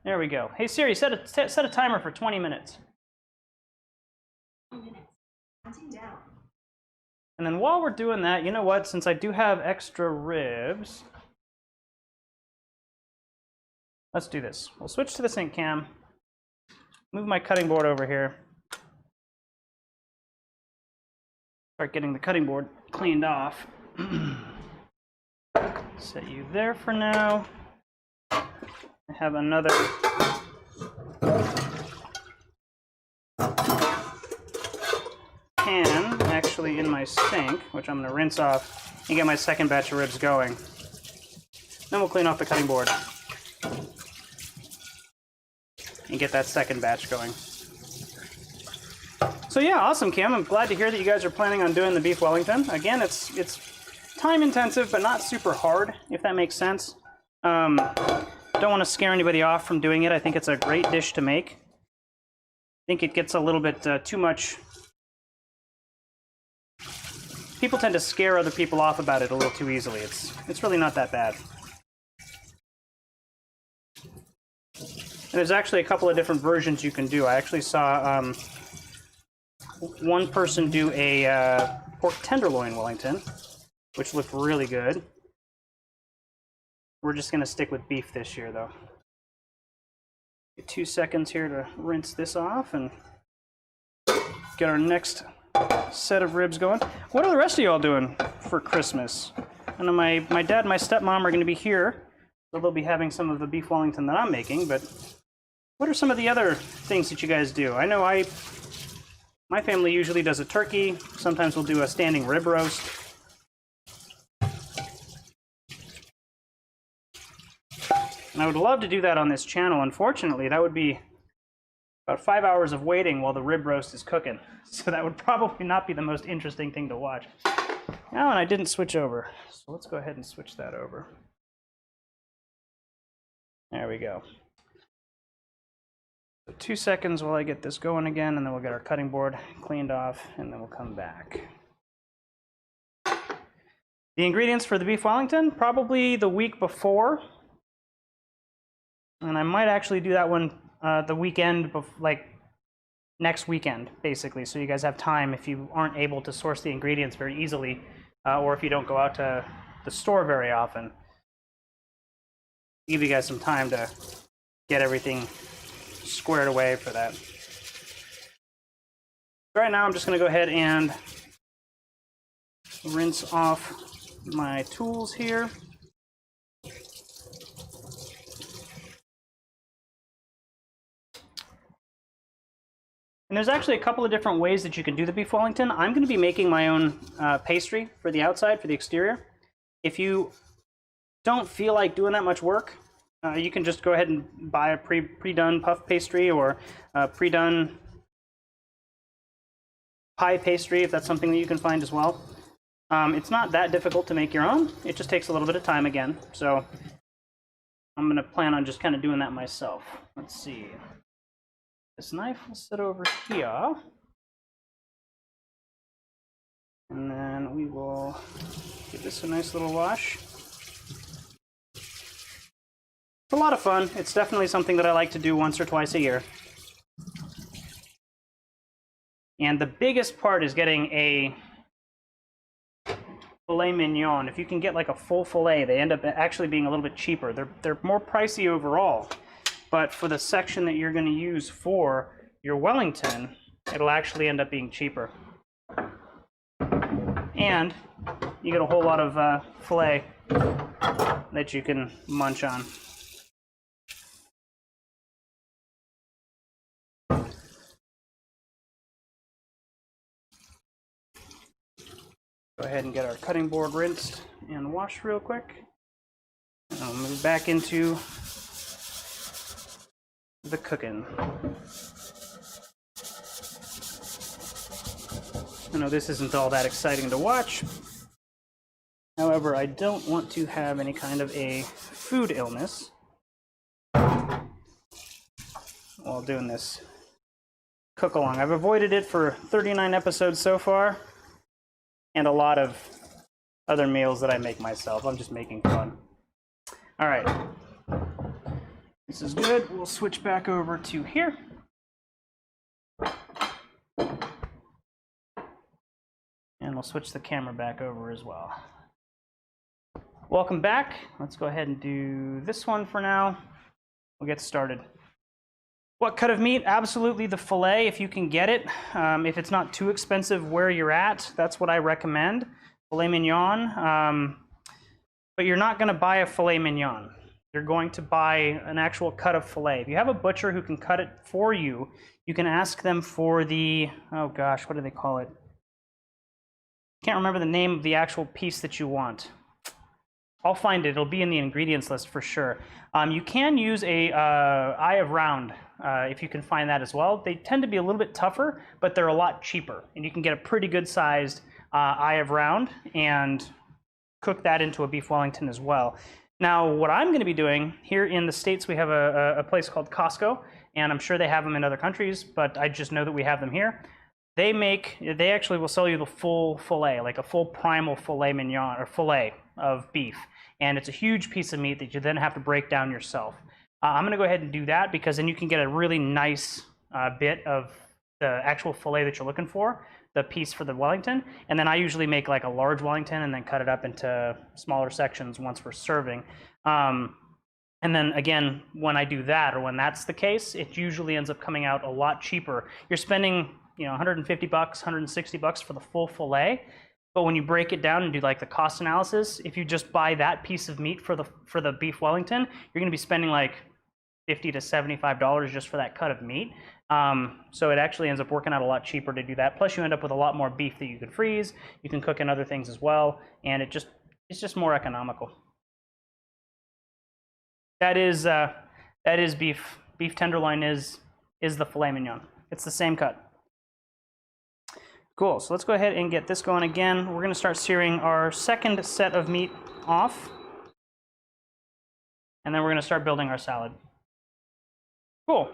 There we go. Hey Siri, set a timer for 20 minutes. Down. And then while we're doing that, you know what? Since I do have extra ribs, let's do this. We'll switch to the sink cam, move my cutting board over here, start getting the cutting board cleaned off. Set you there for now. I have another pan actually in my sink, which I'm going to rinse off and get my second batch of ribs going. Then we'll clean off the cutting board and get that second batch going. So yeah, awesome, Kim. I'm glad to hear that you guys are planning on doing the beef Wellington. Again, it's time intensive, but not super hard, if that makes sense. Don't want to scare anybody off from doing it. I think it's a great dish to make. I think it gets a little bit too much. People tend to scare other people off about it a little too easily. It's really not that bad. And there's actually a couple of different versions you can do. I actually saw one person do a pork tenderloin Wellington, which looked really good. We're just going to stick with beef this year, though. Get 2 seconds here to rinse this off and get our next set of ribs going. What are the rest of y'all doing for Christmas? I know my dad and my stepmom are going to be here, so they'll be having some of the beef Wellington that I'm making, but what are some of the other things that you guys do? I know my family usually does a turkey. Sometimes we'll do a standing rib roast. And I would love to do that on this channel. Unfortunately, that would be about 5 hours of waiting while the rib roast is cooking. So that would probably not be the most interesting thing to watch. Oh, and I didn't switch over. So let's go ahead and switch that over. There we go. So 2 seconds while I get this going again, and then we'll get our cutting board cleaned off, and then we'll come back. The ingredients for the beef Wellington, probably the week before. And I might actually do that one the weekend, like next weekend, basically, so you guys have time if you aren't able to source the ingredients very easily, or if you don't go out to the store very often. Give you guys some time to get everything squared away for that. Right now, I'm just going to go ahead and rinse off my tools here. And there's actually a couple of different ways that you can do the beef Wellington. I'm going to be making my own pastry for the outside, for the exterior. If you don't feel like doing that much work, you can just go ahead and buy a pre-done puff pastry or pre-done pie pastry, if that's something that you can find as well. It's not that difficult to make your own. It just takes a little bit of time again. So I'm going to plan on just kind of doing that myself. Let's see. This knife will sit over here. And then we will give this a nice little wash. It's a lot of fun. It's definitely something that I like to do once or twice a year. And the biggest part is getting a filet mignon. If you can get like a full filet, they end up actually being a little bit cheaper. They're more pricey overall, but for the section that you're going to use for your Wellington, it'll actually end up being cheaper. And you get a whole lot of filet that you can munch on. Go ahead and get our cutting board rinsed and washed real quick. And I'll move back into the cooking. I know this isn't all that exciting to watch. However, I don't want to have any kind of a food illness while doing this cook along. I've avoided it for 39 episodes so far, and a lot of other meals that I make myself. I'm just making fun. All right, this is good. We'll switch back over to here. And we'll switch the camera back over as well. Welcome back. Let's go ahead and do this one for now. We'll get started. What cut of meat? Absolutely the filet if you can get it. If it's not too expensive where you're at, that's what I recommend. Filet mignon. But you're not going to buy a filet mignon. You're going to buy an actual cut of filet. If you have a butcher who can cut it for you, you can ask them for the, oh gosh, what do they call it? Can't remember the name of the actual piece that you want. I'll find it. It'll be in the ingredients list for sure. You can use a eye of round if you can find that as well. They tend to be a little bit tougher, but they're a lot cheaper. And you can get a pretty good sized eye of round and cook that into a beef Wellington as well. Now, what I'm going to be doing here in the States, we have a place called Costco, and I'm sure they have them in other countries, but I just know that we have them here. They actually will sell you the full filet, like a full primal filet mignon or filet of beef. And it's a huge piece of meat that you then have to break down yourself. I'm going to go ahead and do that because then you can get a really nice bit of the actual filet that you're looking for, the piece for the Wellington. And then I usually make like a large Wellington and then cut it up into smaller sections once we're serving. And then again, when I do that, or when that's the case, it usually ends up coming out a lot cheaper. You're spending, you know, $150, $160 for the full filet. But when you break it down and do like the cost analysis, if you just buy that piece of meat for the beef Wellington, you're going to be spending like $50 to $75 just for that cut of meat. So it actually ends up working out a lot cheaper to do that. Plus, you end up with a lot more beef that you can freeze. You can cook in other things as well, and it's just more economical. That is beef. Beef tenderloin is the filet mignon. It's the same cut. Cool, so let's go ahead and get this going again. We're gonna start searing our second set of meat off. And then we're gonna start building our salad. Cool.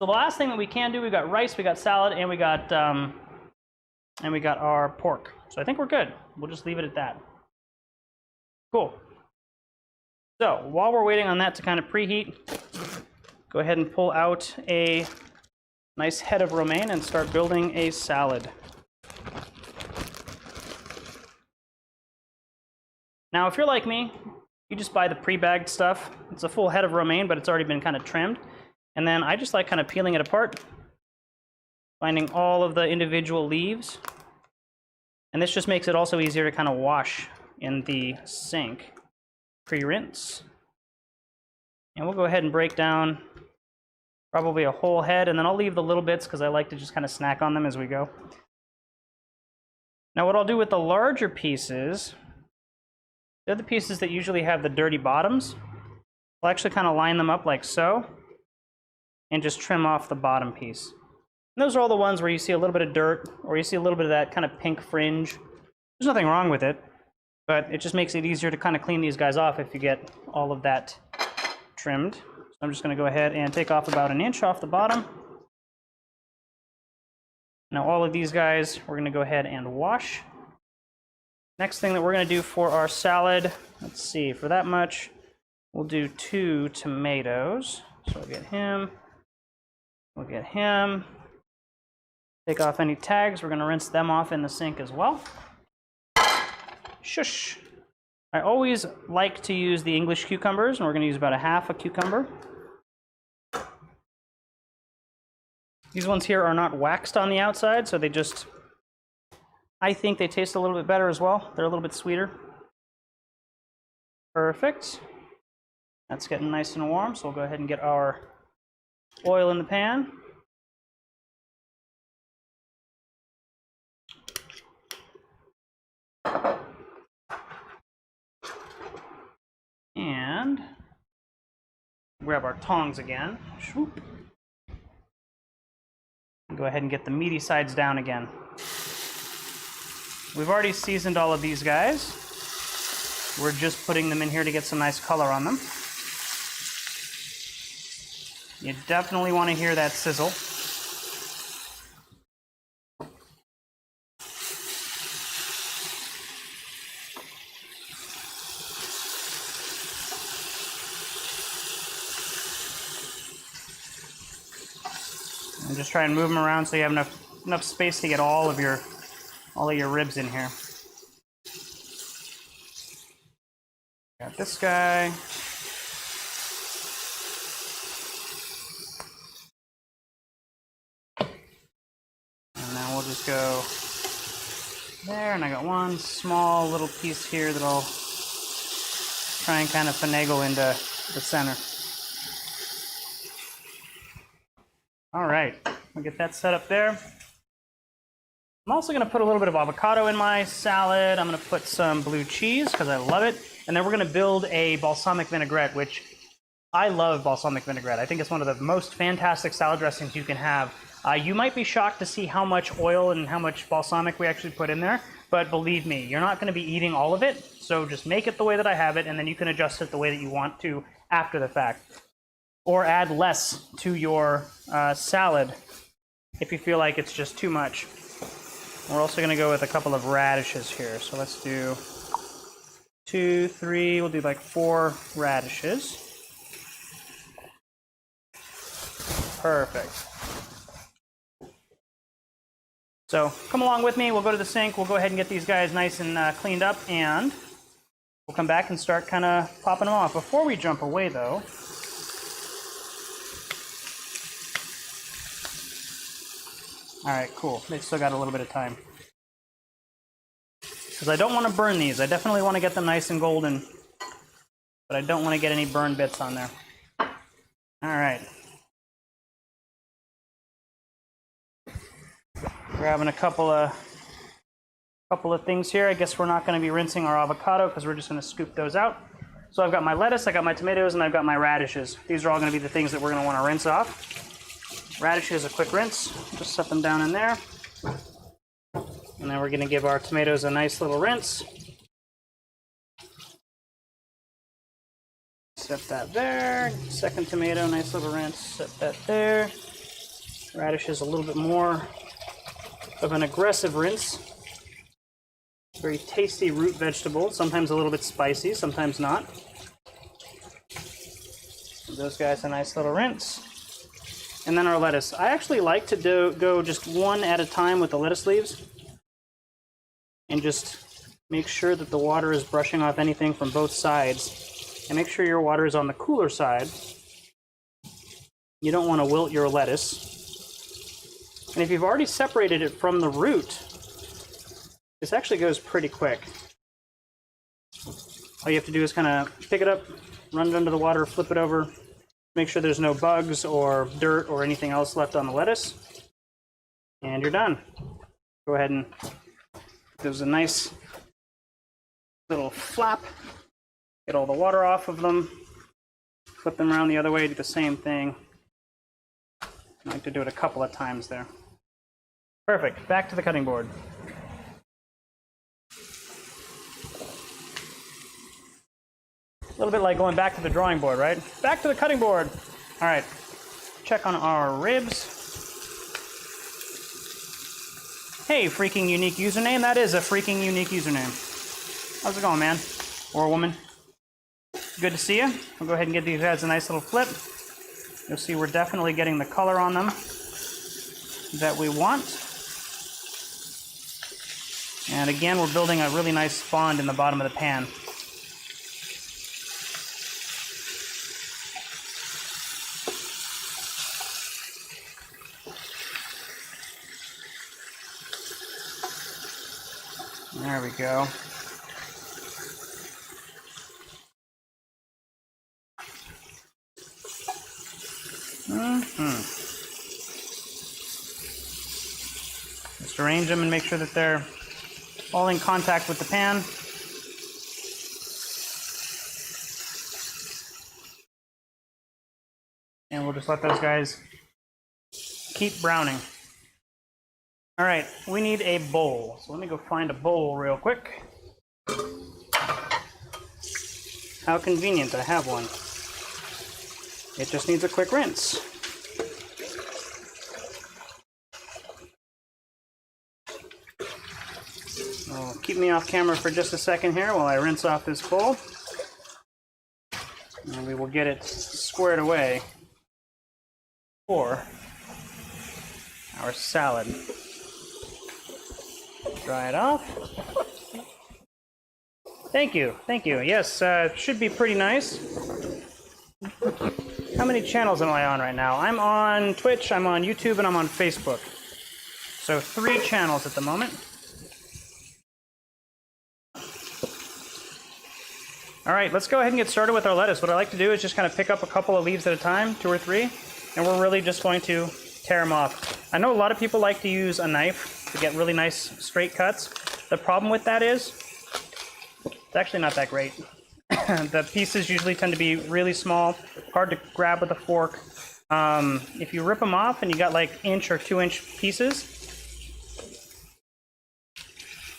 So So the last thing that we can do, we got rice, we got salad, and we got our pork. So I think we're good. We'll just leave it at that. Cool. So while we're waiting on that to kind of preheat, go ahead and pull out a nice head of romaine and start building a salad. Now, if you're like me, you just buy the pre-bagged stuff. It's a full head of romaine, but it's already been kind of trimmed. And then I just like kind of peeling it apart, finding all of the individual leaves. And this just makes it also easier to kind of wash in the sink, pre-rinse. And we'll go ahead and break down probably a whole head, and then I'll leave the little bits because I like to just kind of snack on them as we go. Now what I'll do with the larger pieces, they're the pieces that usually have the dirty bottoms. I'll actually kind of line them up like so, and just trim off the bottom piece. And those are all the ones where you see a little bit of dirt, or you see a little bit of that kind of pink fringe. There's nothing wrong with it, but it just makes it easier to kind of clean these guys off if you get all of that trimmed. So I'm just going to go ahead and take off about 1 inch off the bottom. Now all of these guys we're going to go ahead and wash. Next thing that we're going to do for our salad, let's see, for that much, we'll do 2 tomatoes. So we'll get him, we'll get him. Take off any tags, we're going to rinse them off in the sink as well. Shush! I always like to use the English cucumbers, and we're going to use about 1/2 a cucumber. These ones here are not waxed on the outside, so they just, I think they taste a little bit better as well. They're a little bit sweeter. Perfect. That's getting nice and warm, so we'll go ahead and get our oil in the pan. And grab our tongs again. Swoop. Go ahead and get the meaty sides down again. We've already seasoned all of these guys. We're just putting them in here to get some nice color on them. You definitely want to hear that sizzle. And just try and move them around so you have enough space to get all of your ribs in here. Got this guy. And now we'll just go there, and I got one small little piece here that I'll try and kind of finagle into the center. All right, we'll get that set up there. I'm also going to put a little bit of avocado in my salad. I'm going to put some blue cheese because I love it. And then we're going to build a balsamic vinaigrette, which I love balsamic vinaigrette. I think it's one of the most fantastic salad dressings you can have. You might be shocked to see how much oil and how much balsamic we actually put in there. But believe me, you're not going to be eating all of it. So just make it the way that I have it, and then you can adjust it the way that you want to after the fact. Or add less to your salad if you feel like it's just too much. We're also going to go with a couple of radishes here. So let's do 2, 3, we'll do like 4 radishes. Perfect. So come along with me, we'll go to the sink, we'll go ahead and get these guys nice and cleaned up, and we'll come back and start kind of popping them off. Before we jump away though, all right, cool. They still got a little bit of time. Because I don't want to burn these. I definitely want to get them nice and golden, but I don't want to get any burn bits on there. All right. Grabbing a couple of things here. I guess we're not going to be rinsing our avocado because we're just going to scoop those out. So I've got my lettuce, I got my tomatoes, and I've got my radishes. These are all going to be the things that we're going to want to rinse off. Radishes, a quick rinse. Just set them down in there. And then we're going to give our tomatoes a nice little rinse. Set that there. Second tomato, nice little rinse. Set that there. Radish is a little bit more of an aggressive rinse. Very tasty root vegetable, sometimes a little bit spicy, sometimes not. Give those guys a nice little rinse. And then our lettuce. I actually like to go just one at a time with the lettuce leaves. And just make sure that the water is brushing off anything from both sides. And make sure your water is on the cooler side. You don't want to wilt your lettuce. And if you've already separated it from the root, this actually goes pretty quick. All you have to do is kind of pick it up, run it under the water, flip it over, make sure there's no bugs or dirt or anything else left on the lettuce, and you're done. Go ahead and give a nice little flap, get all the water off of them, flip them around the other way, do the same thing. I like to do it a couple of times there. Perfect, back to the cutting board. A little bit like going back to the drawing board, right? Back to the cutting board. All right, check on our ribs. Hey, freaking unique username. That is a freaking unique username. How's it going, man? Or woman? Good to see you. We'll go ahead and give these guys a nice little flip. You'll see we're definitely getting the color on them that we want. And again, we're building a really nice fond in the bottom of the pan. There we go. Just arrange them and make sure that they're all in contact with the pan. And we'll just let those guys keep browning. All right, we need a bowl. So let me go find a bowl real quick. How convenient, I have one. It just needs a quick rinse. Oh, keep me off camera for just a second here while I rinse off this bowl. And we will get it squared away for our salad. Dry it off. Thank you, thank you. Yes, should be pretty nice. How many channels am I on right now? I'm on Twitch, I'm on YouTube, and I'm on Facebook. So 3 channels at the moment. All right, let's go ahead and get started with our lettuce. What I like to do is just kind of pick up a couple of leaves at a time, 2 or 3, and we're really just going to tear them off. I know a lot of people like to use a knife to get really nice straight cuts. The problem with that is it's actually not that great. The pieces usually tend to be really small, hard to grab with a fork. If you rip them off and you got like 1 or 2 inch pieces,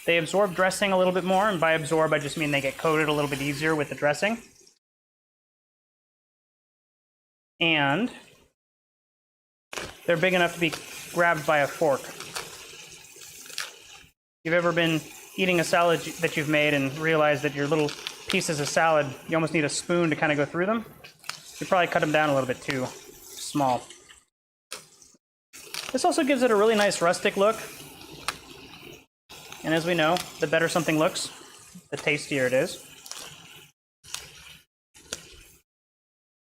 they absorb dressing a little bit more, and by absorb I just mean they get coated a little bit easier with the dressing. And they're big enough to be grabbed by a fork. If you've ever been eating a salad that you've made and realized that your little pieces of salad, you almost need a spoon to kind of go through them, you probably cut them down a little bit too small. This also gives it a really nice rustic look. And as we know, the better something looks, the tastier it is.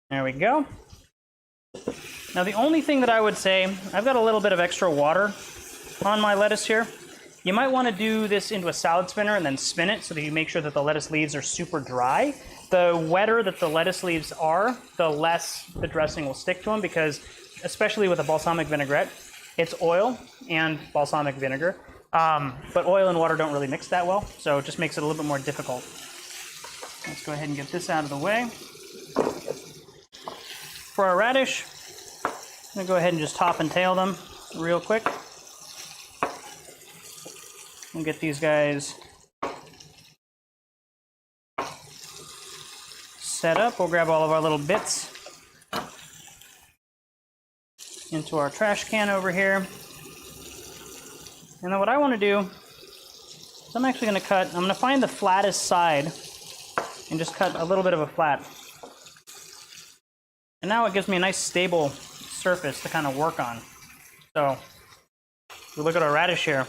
There we go. Now the only thing that I would say, I've got a little bit of extra water on my lettuce here. You might want to do this into a salad spinner and then spin it so that you make sure that the lettuce leaves are super dry. The wetter that the lettuce leaves are, the less the dressing will stick to them, because especially with a balsamic vinaigrette, it's oil and balsamic vinegar. But oil and water don't really mix that well, so it just makes it a little bit more difficult. Let's go ahead and get this out of the way. For our radish, I'm going to go ahead and just top and tail them real quick. We'll get these guys set up. We'll grab all of our little bits. into our trash can over here. And then what I want to do is I'm actually going to I'm going to find the flattest side and just cut a little bit of a flat. And now it gives me a nice stable surface to kind of work on. So if we look at our radish here,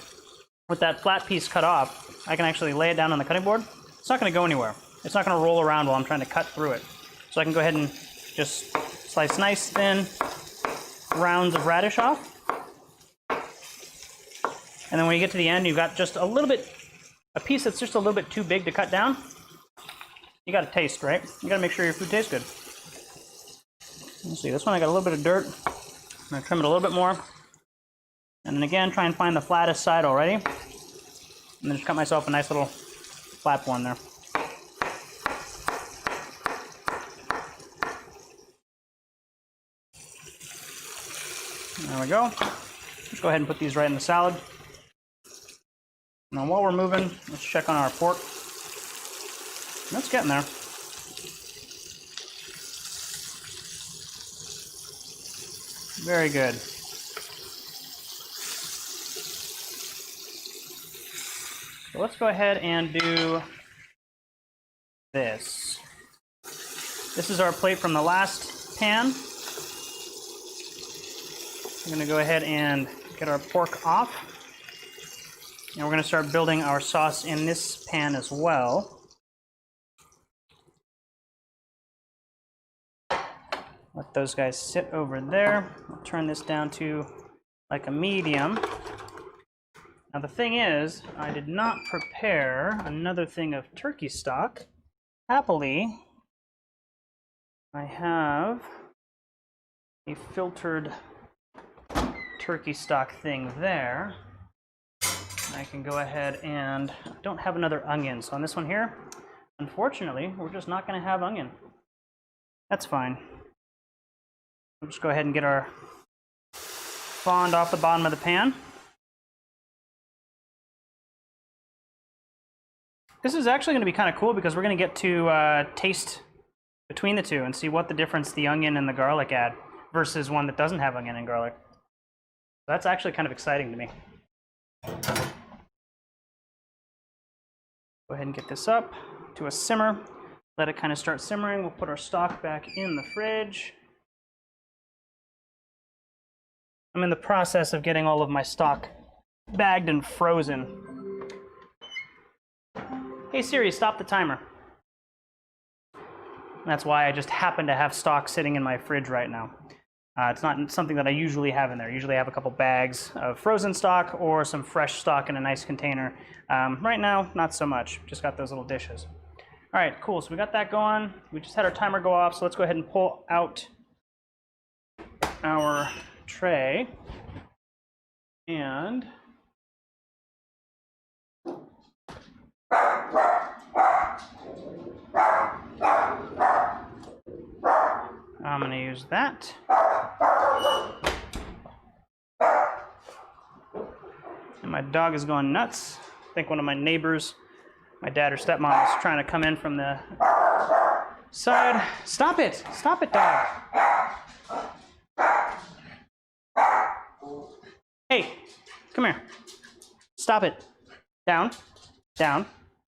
with that flat piece cut off, I can actually lay it down on the cutting board. It's not going to go anywhere. It's not going to roll around while I'm trying to cut through it. So I can go ahead and just slice nice thin rounds of radish off. And then when you get to the end, you've got just a little bit, a piece that's just a little bit too big to cut down. You got to taste, right? You got to make sure your food tastes good. Let's see, this one I got a little bit of dirt. I'm going to trim it a little bit more. And then again, try and find the flattest side already. And then just cut myself a nice little flat one there. There we go. Let's go ahead and put these right in the salad. Now while we're moving, let's check on our pork. That's getting there. Very good. So let's go ahead and do this. This is our plate from the last pan. I'm going to go ahead and get our pork off. And we're going to start building our sauce in this pan as well. Let those guys sit over there. I'll turn this down to like a medium. Now the thing is, I did not prepare another thing of turkey stock. Happily, I have a filtered turkey stock thing there. I can go ahead and I don't have another onion. So on this one here, unfortunately, we're just not going to have onion. That's fine. We'll just go ahead and get our fond off the bottom of the pan. This is actually going to be kind of cool because we're going to get to taste between the two and see what the difference the onion and the garlic add versus one that doesn't have onion and garlic. That's actually kind of exciting to me. Go ahead and get this up to a simmer. Let it kind of start simmering. We'll put our stock back in the fridge. I'm in the process of getting all of my stock bagged and frozen. Hey Siri, stop the timer. That's why I just happen to have stock sitting in my fridge right now. It's not something that I usually have in there. Usually I have a couple bags of frozen stock or some fresh stock in a nice container. Right now, not so much. Just got those little dishes. All right, cool. So we got that going. We just had our timer go off, so let's go ahead and pull out our tray. And I'm going to use that. And my dog is going nuts. I think one of my neighbors, my dad or stepmom, is trying to come in from the side. Stop it! Stop it, dog! Hey, come here. Stop it. Down, down,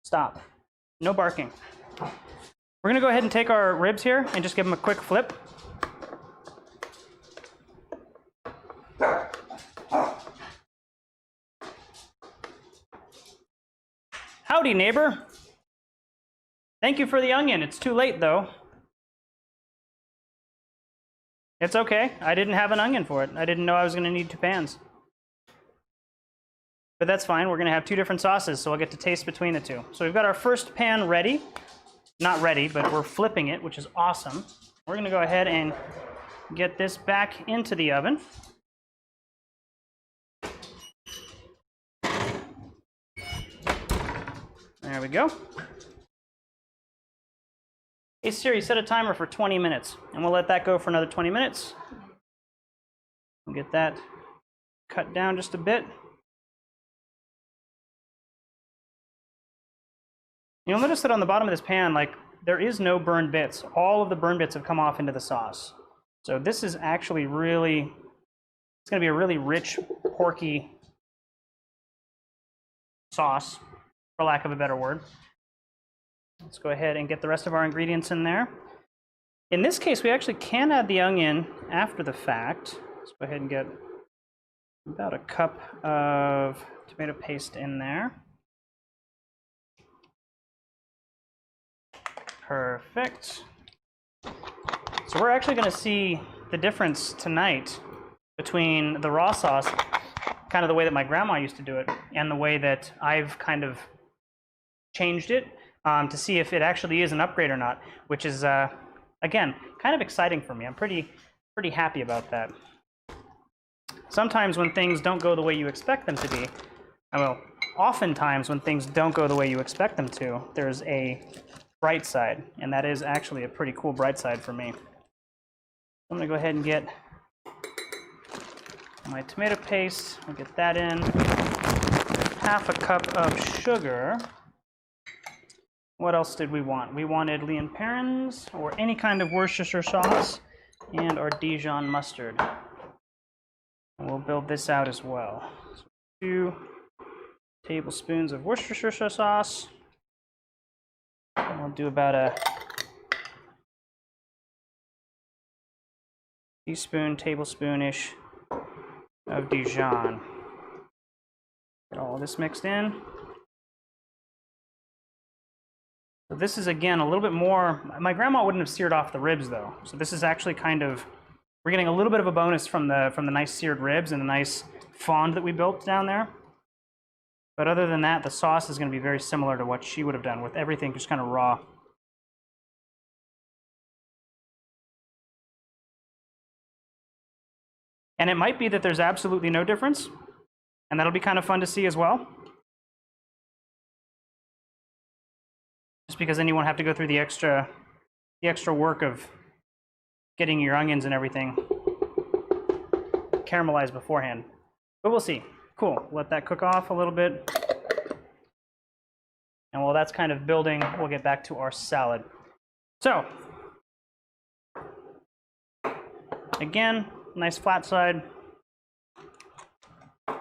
stop. No barking. We're going to go ahead and take our ribs here and just give them a quick flip. Howdy, neighbor. Thank you for the onion. It's too late, though. It's okay. I didn't have an onion for it. I didn't know I was going to need 2 pans. But that's fine. We're going to have 2 different sauces, so I'll get to taste between the 2. So we've got our first pan ready. Not ready, but we're flipping it, which is awesome. We're going to go ahead and get this back into the oven. There we go. Hey Siri, set a timer for 20 minutes, and we'll let that go for another 20 minutes. We'll get that cut down just a bit. You'll notice that on the bottom of this pan, like, there is no burned bits. All of the burned bits have come off into the sauce. So this is actually really It's going to be a really rich, porky sauce, for lack of a better word. Let's go ahead and get the rest of our ingredients in there. In this case, we actually can add the onion after the fact. Let's go ahead and get about a cup of tomato paste in there. Perfect. So we're actually going to see the difference tonight between the raw sauce, kind of the way that my grandma used to do it, and the way that I've kind of changed it to see if it actually is an upgrade or not, which is, again, kind of exciting for me. I'm pretty happy about that. Sometimes when things don't go the way you expect them to be, well, oftentimes when things don't go the way you expect them to, there's a bright side, and that is actually a pretty cool bright side for me. I'm going to go ahead and get my tomato paste. I'll get that in. Half a cup of sugar. What else did we want? We wanted Lea & Perrins, or any kind of Worcestershire sauce, and our Dijon Mustard. And we'll build this out as well. So 2 tablespoons of Worcestershire sauce. And we'll do about a tablespoon-ish of Dijon. Get all this mixed in. So this is, again, a little bit more. My grandma wouldn't have seared off the ribs, though. So this is actually kind of, we're getting a little bit of a bonus from the nice seared ribs and the nice fond that we built down there. But other than that, the sauce is going to be very similar to what she would have done, with everything just kind of raw. And it might be that there's absolutely no difference, and that'll be kind of fun to see as well. Just because then you won't have to go through the extra work of getting your onions and everything caramelized beforehand. But we'll see. Cool. Let that cook off a little bit. And while that's kind of building, we'll get back to our salad. So, again, nice flat side. And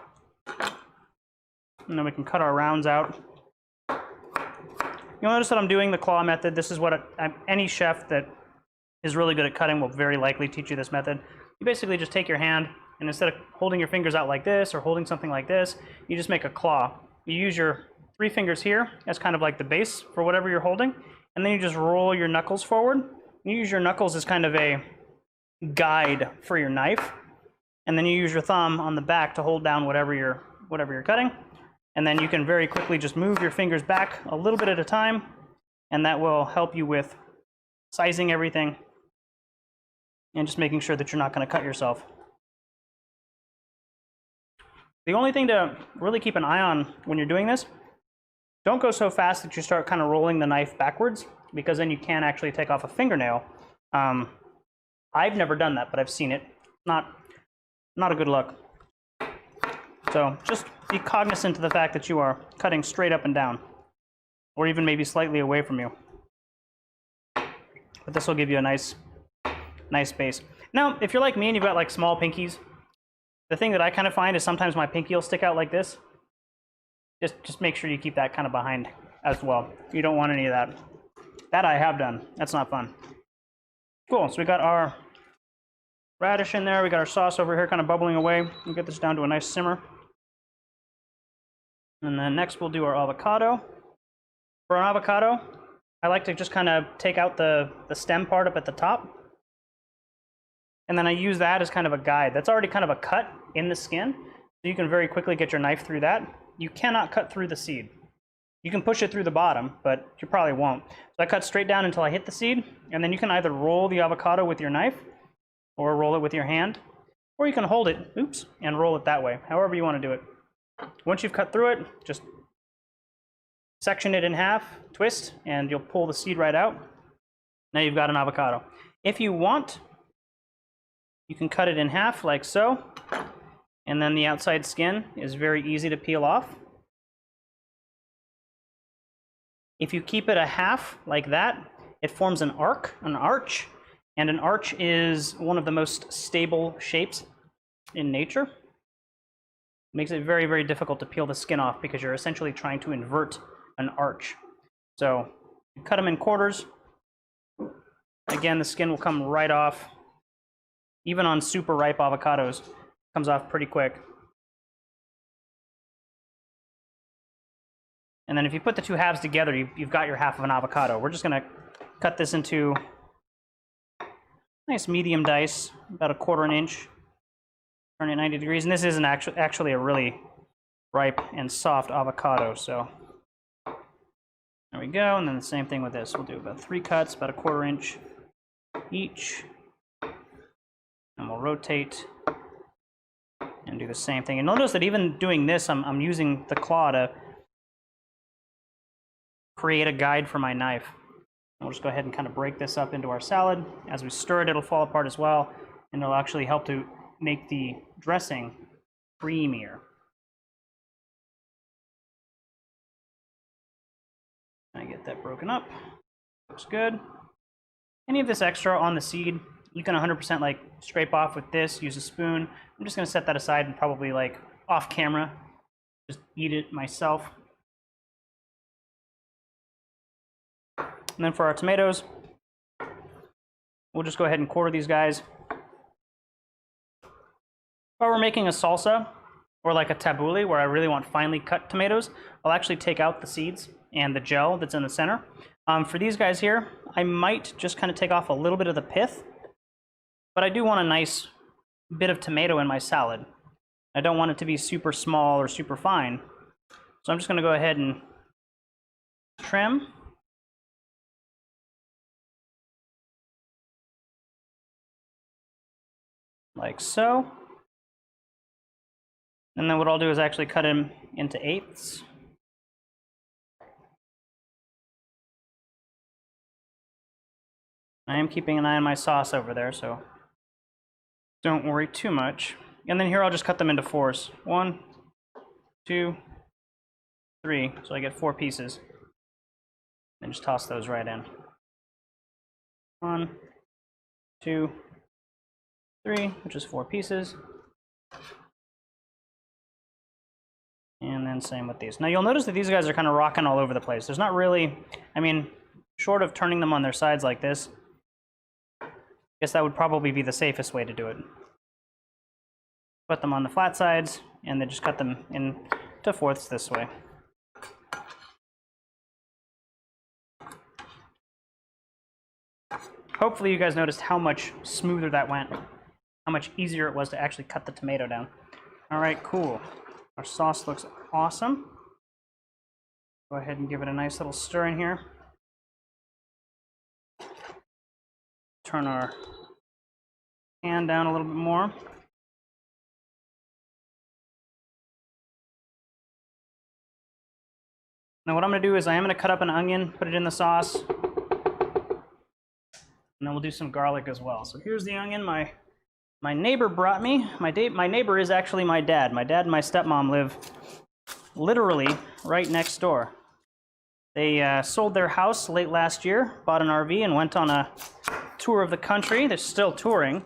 then we can cut our rounds out. You'll notice that I'm doing the claw method. This is what any chef that is really good at cutting will very likely teach you this method. You basically just take your hand, and instead of holding your fingers out like this or holding something like this, you just make a claw. You use your 3 fingers here as kind of like the base for whatever you're holding, and then you just roll your knuckles forward. You use your knuckles as kind of a guide for your knife, and then you use your thumb on the back to hold down whatever you're cutting, and then you can very quickly just move your fingers back a little bit at a time, and that will help you with sizing everything and just making sure that you're not going to cut yourself. The only thing to really keep an eye on when you're doing this, don't go so fast that you start kind of rolling the knife backwards, because then you can actually take off a fingernail. I've never done that, but I've seen it. Not a good look. So just be cognizant of the fact that you are cutting straight up and down, or even maybe slightly away from you. But this will give you a nice base. Now, if you're like me and you've got like small pinkies, the thing that I kind of find is sometimes my pinky will stick out like this. Just make sure you keep that kind of behind as well. You don't want any of that. That I have done. That's not fun. Cool, so we got our radish in there. We got our sauce over here kind of bubbling away. We'll get this down to a nice simmer. And then next we'll do our avocado. For an avocado, I like to just kind of take out the stem part up at the top. And then I use that as kind of a guide. That's already kind of a cut in the skin, so you can very quickly get your knife through that. You cannot cut through the seed. You can push it through the bottom, but you probably won't. So I cut straight down until I hit the seed, and then you can either roll the avocado with your knife, or roll it with your hand, or you can hold it, oops, and roll it that way, however you want to do it. Once you've cut through it, just section it in half, twist, and you'll pull the seed right out. Now you've got an avocado. If you want, you can cut it in half like so, and then the outside skin is very easy to peel off. If you keep it a half like that, it forms an arch, and an arch is one of the most stable shapes in nature. It makes it very, very difficult to peel the skin off because you're essentially trying to invert an arch. So you cut them in quarters. Again, the skin will come right off. Even on super ripe avocados, it comes off pretty quick. And then if you put the two halves together, you've got your half of an avocado. We're just going to cut this into nice medium dice, about 1/4 inch. Turn it 90 degrees. And this isn't actually a really ripe and soft avocado. So there we go. And then the same thing with this. We'll do about 3 cuts, about 1/4 inch each. And we'll rotate and do the same thing. And notice that even doing this, I'm using the claw to create a guide for my knife. And we'll just go ahead and kind of break this up into our salad. As we stir it, it'll fall apart as well, and it'll actually help to make the dressing creamier. I get that broken up. Looks good. Any of this extra on the seed, you can 100% like scrape off with this, use a spoon. I'm just going to set that aside and probably like off camera, just eat it myself. And then for our tomatoes, we'll just go ahead and quarter these guys. If I were making a salsa or like a tabbouleh where I really want finely cut tomatoes, I'll actually take out the seeds and the gel that's in the center. For these guys here, I might just kind of take off a little bit of the pith, but I do want a nice bit of tomato in my salad. I don't want it to be super small or super fine. So I'm just going to go ahead and trim. Like so. And then what I'll do is actually cut them into 1/8. I am keeping an eye on my sauce over there, so don't worry too much. And then here I'll just cut them into 4s. 1, 2, 3. So I get 4 pieces. And just toss those right in. 1, 2, 3, which is 4 pieces. And then same with these. Now you'll notice that these guys are kind of rocking all over the place. There's not really, I mean, short of turning them on their sides like this, I guess that would probably be the safest way to do it. Put them on the flat sides, and then just cut them into 4ths this way. Hopefully you guys noticed how much smoother that went, how much easier it was to actually cut the tomato down. All right, cool. Our sauce looks awesome. Go ahead and give it a nice little stir in here. Turn our pan down a little bit more. Now what I'm going to do is I am going to cut up an onion, put it in the sauce, and then we'll do some garlic as well. So here's the onion my neighbor brought me. My neighbor is actually my dad. My dad and my stepmom live literally right next door. They sold their house late last year, bought an RV, and went on a tour of the country. They're still touring,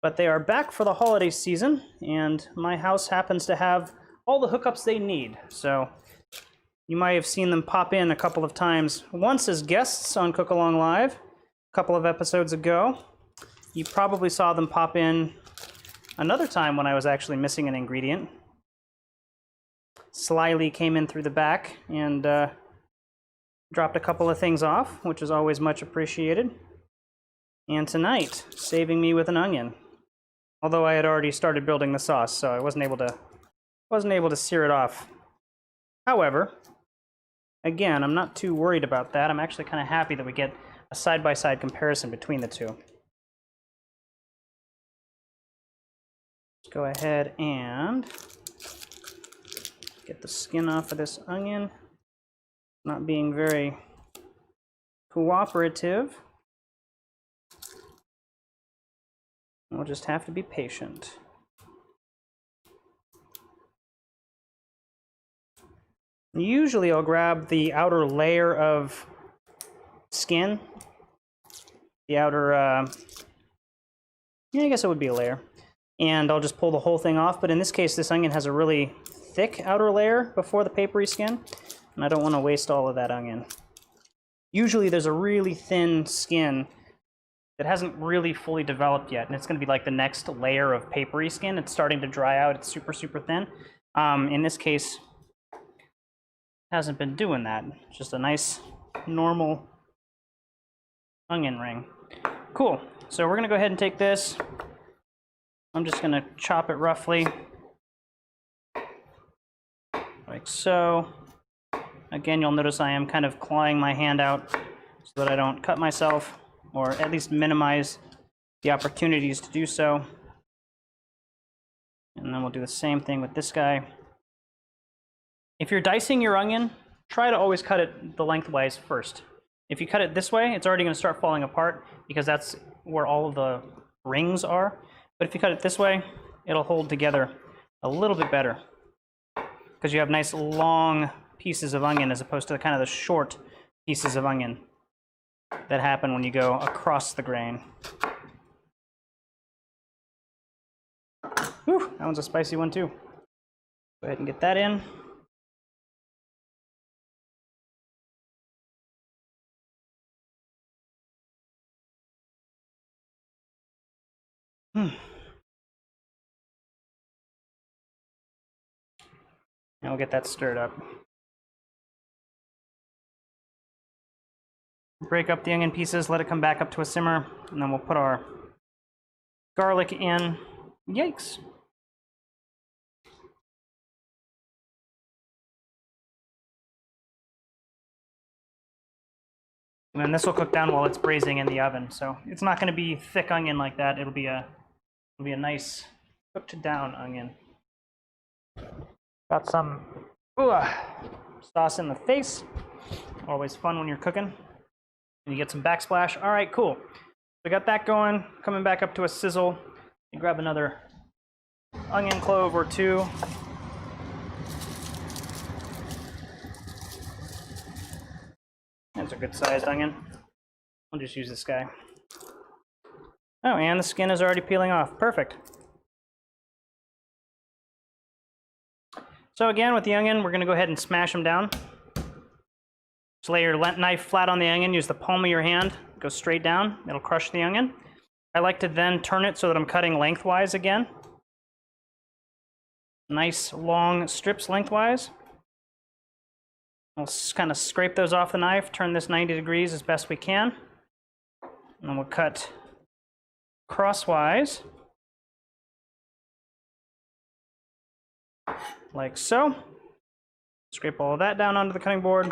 but they are back for the holiday season, and my house happens to have all the hookups they need. So you might have seen them pop in a couple of times, once as guests on Cook Along Live, a couple of episodes ago. You probably saw them pop in another time when I was actually missing an ingredient. Slyly came in through the back and dropped a couple of things off, which is always much appreciated. And tonight, saving me with an onion. Although I had already started building the sauce, so I wasn't able to sear it off. However, again, I'm not too worried about that. I'm actually kind of happy that we get a side-by-side comparison between the two. Let's go ahead and get the skin off of this onion. Not being very cooperative. We'll just have to be patient. Usually I'll grab the outer layer of skin. The outer, yeah, I guess it would be a layer. and I'll just pull the whole thing off. But in this case, this onion has a really thick outer layer before the papery skin, and I don't want to waste all of that onion. Usually there's a really thin skin that hasn't really fully developed yet, and it's going to be like the next layer of papery skin. It's starting to dry out. It's super, super thin. In this case, it hasn't been doing that. It's just a nice, normal onion ring. Cool. So we're going to go ahead and take this. I'm just going to chop it roughly, like so. Again, you'll notice I am kind of clawing my hand out so that I don't cut myself, or at least minimize the opportunities to do so. And then we'll do the same thing with this guy. If you're dicing your onion, try to always cut it the lengthwise first. If you cut it this way, it's already going to start falling apart because that's where all of the rings are. But if you cut it this way, it'll hold together a little bit better because you have nice long pieces of onion as opposed to kind of the short pieces of onion that happen when you go across the grain. Whew, that one's a spicy one too. Go ahead and get that in. And we'll get that stirred up. Break up the onion pieces, let it come back up to a simmer, and then we'll put our garlic in. Yikes. And then this will cook down while it's braising in the oven. So it's not going to be thick onion like that. It'll be a nice cooked down onion. Got some sauce in the face. Always fun when you're cooking. And you get some backsplash. All right, cool. We got that going, coming back up to a sizzle. You grab another onion clove or two. That's a good sized onion. I'll just use this guy. Oh, and the skin is already peeling off. Perfect. So again, with the onion, we're going to go ahead and smash them down. Just lay your knife flat on the onion, use the palm of your hand, go straight down. It'll crush the onion. I like to then turn it so that I'm cutting lengthwise again. Nice long strips lengthwise. We'll kind of scrape those off the knife, turn this 90 degrees as best we can. And then we'll cut crosswise, like so. Scrape all of that down onto the cutting board.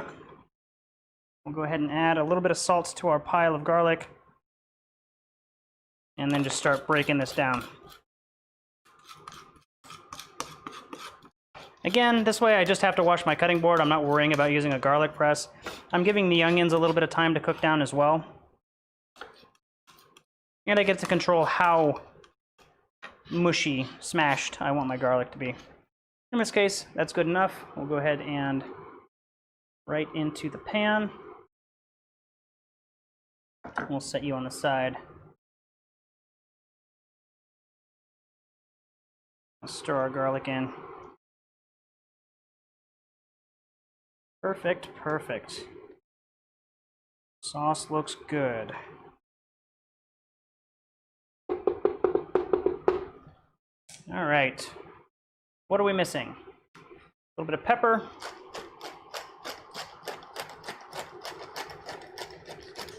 We'll go ahead and add a little bit of salt to our pile of garlic, and then just start breaking this down. Again, this way I just have to wash my cutting board. I'm not worrying about using a garlic press. I'm giving the onions a little bit of time to cook down as well. And I get to control how mushy, smashed I want my garlic to be. In this case, that's good enough. We'll go ahead and right into the pan. We'll set you on the side. Stir our garlic in. Perfect, perfect. Sauce looks good. All right. What are we missing? A little bit of pepper.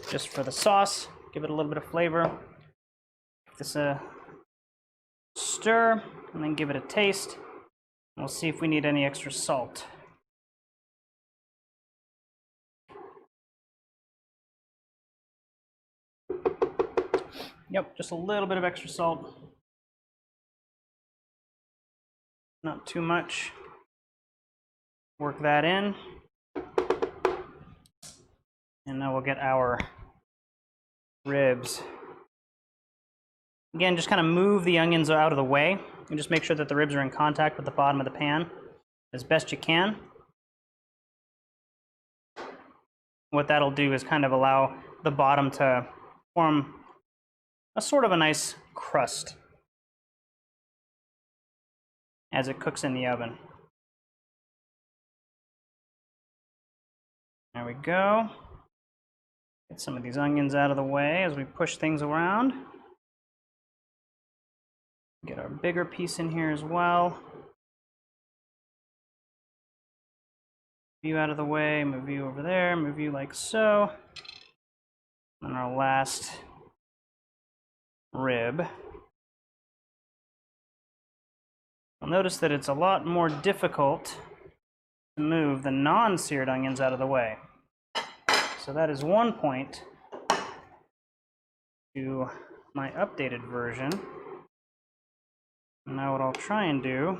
Just for the sauce, give it a little bit of flavor. Give this a stir, and then give it a taste. We'll see if we need any extra salt. Yep, just a little bit of extra salt. Not too much. Work that in. And now we'll get our ribs. Again, just kind of move the onions out of the way and just make sure that the ribs are in contact with the bottom of the pan as best you can. What that'll do is kind of allow the bottom to form a sort of a nice crust. as it cooks in the oven. There we go. Get some of these onions out of the way as we push things around. Get our bigger piece in here as well. Move you out of the way, move you over there, move you like so. And our last rib. You'll notice that it's a lot more difficult to move the non-seared onions out of the way. So that is one point to my updated version. Now what I'll try and do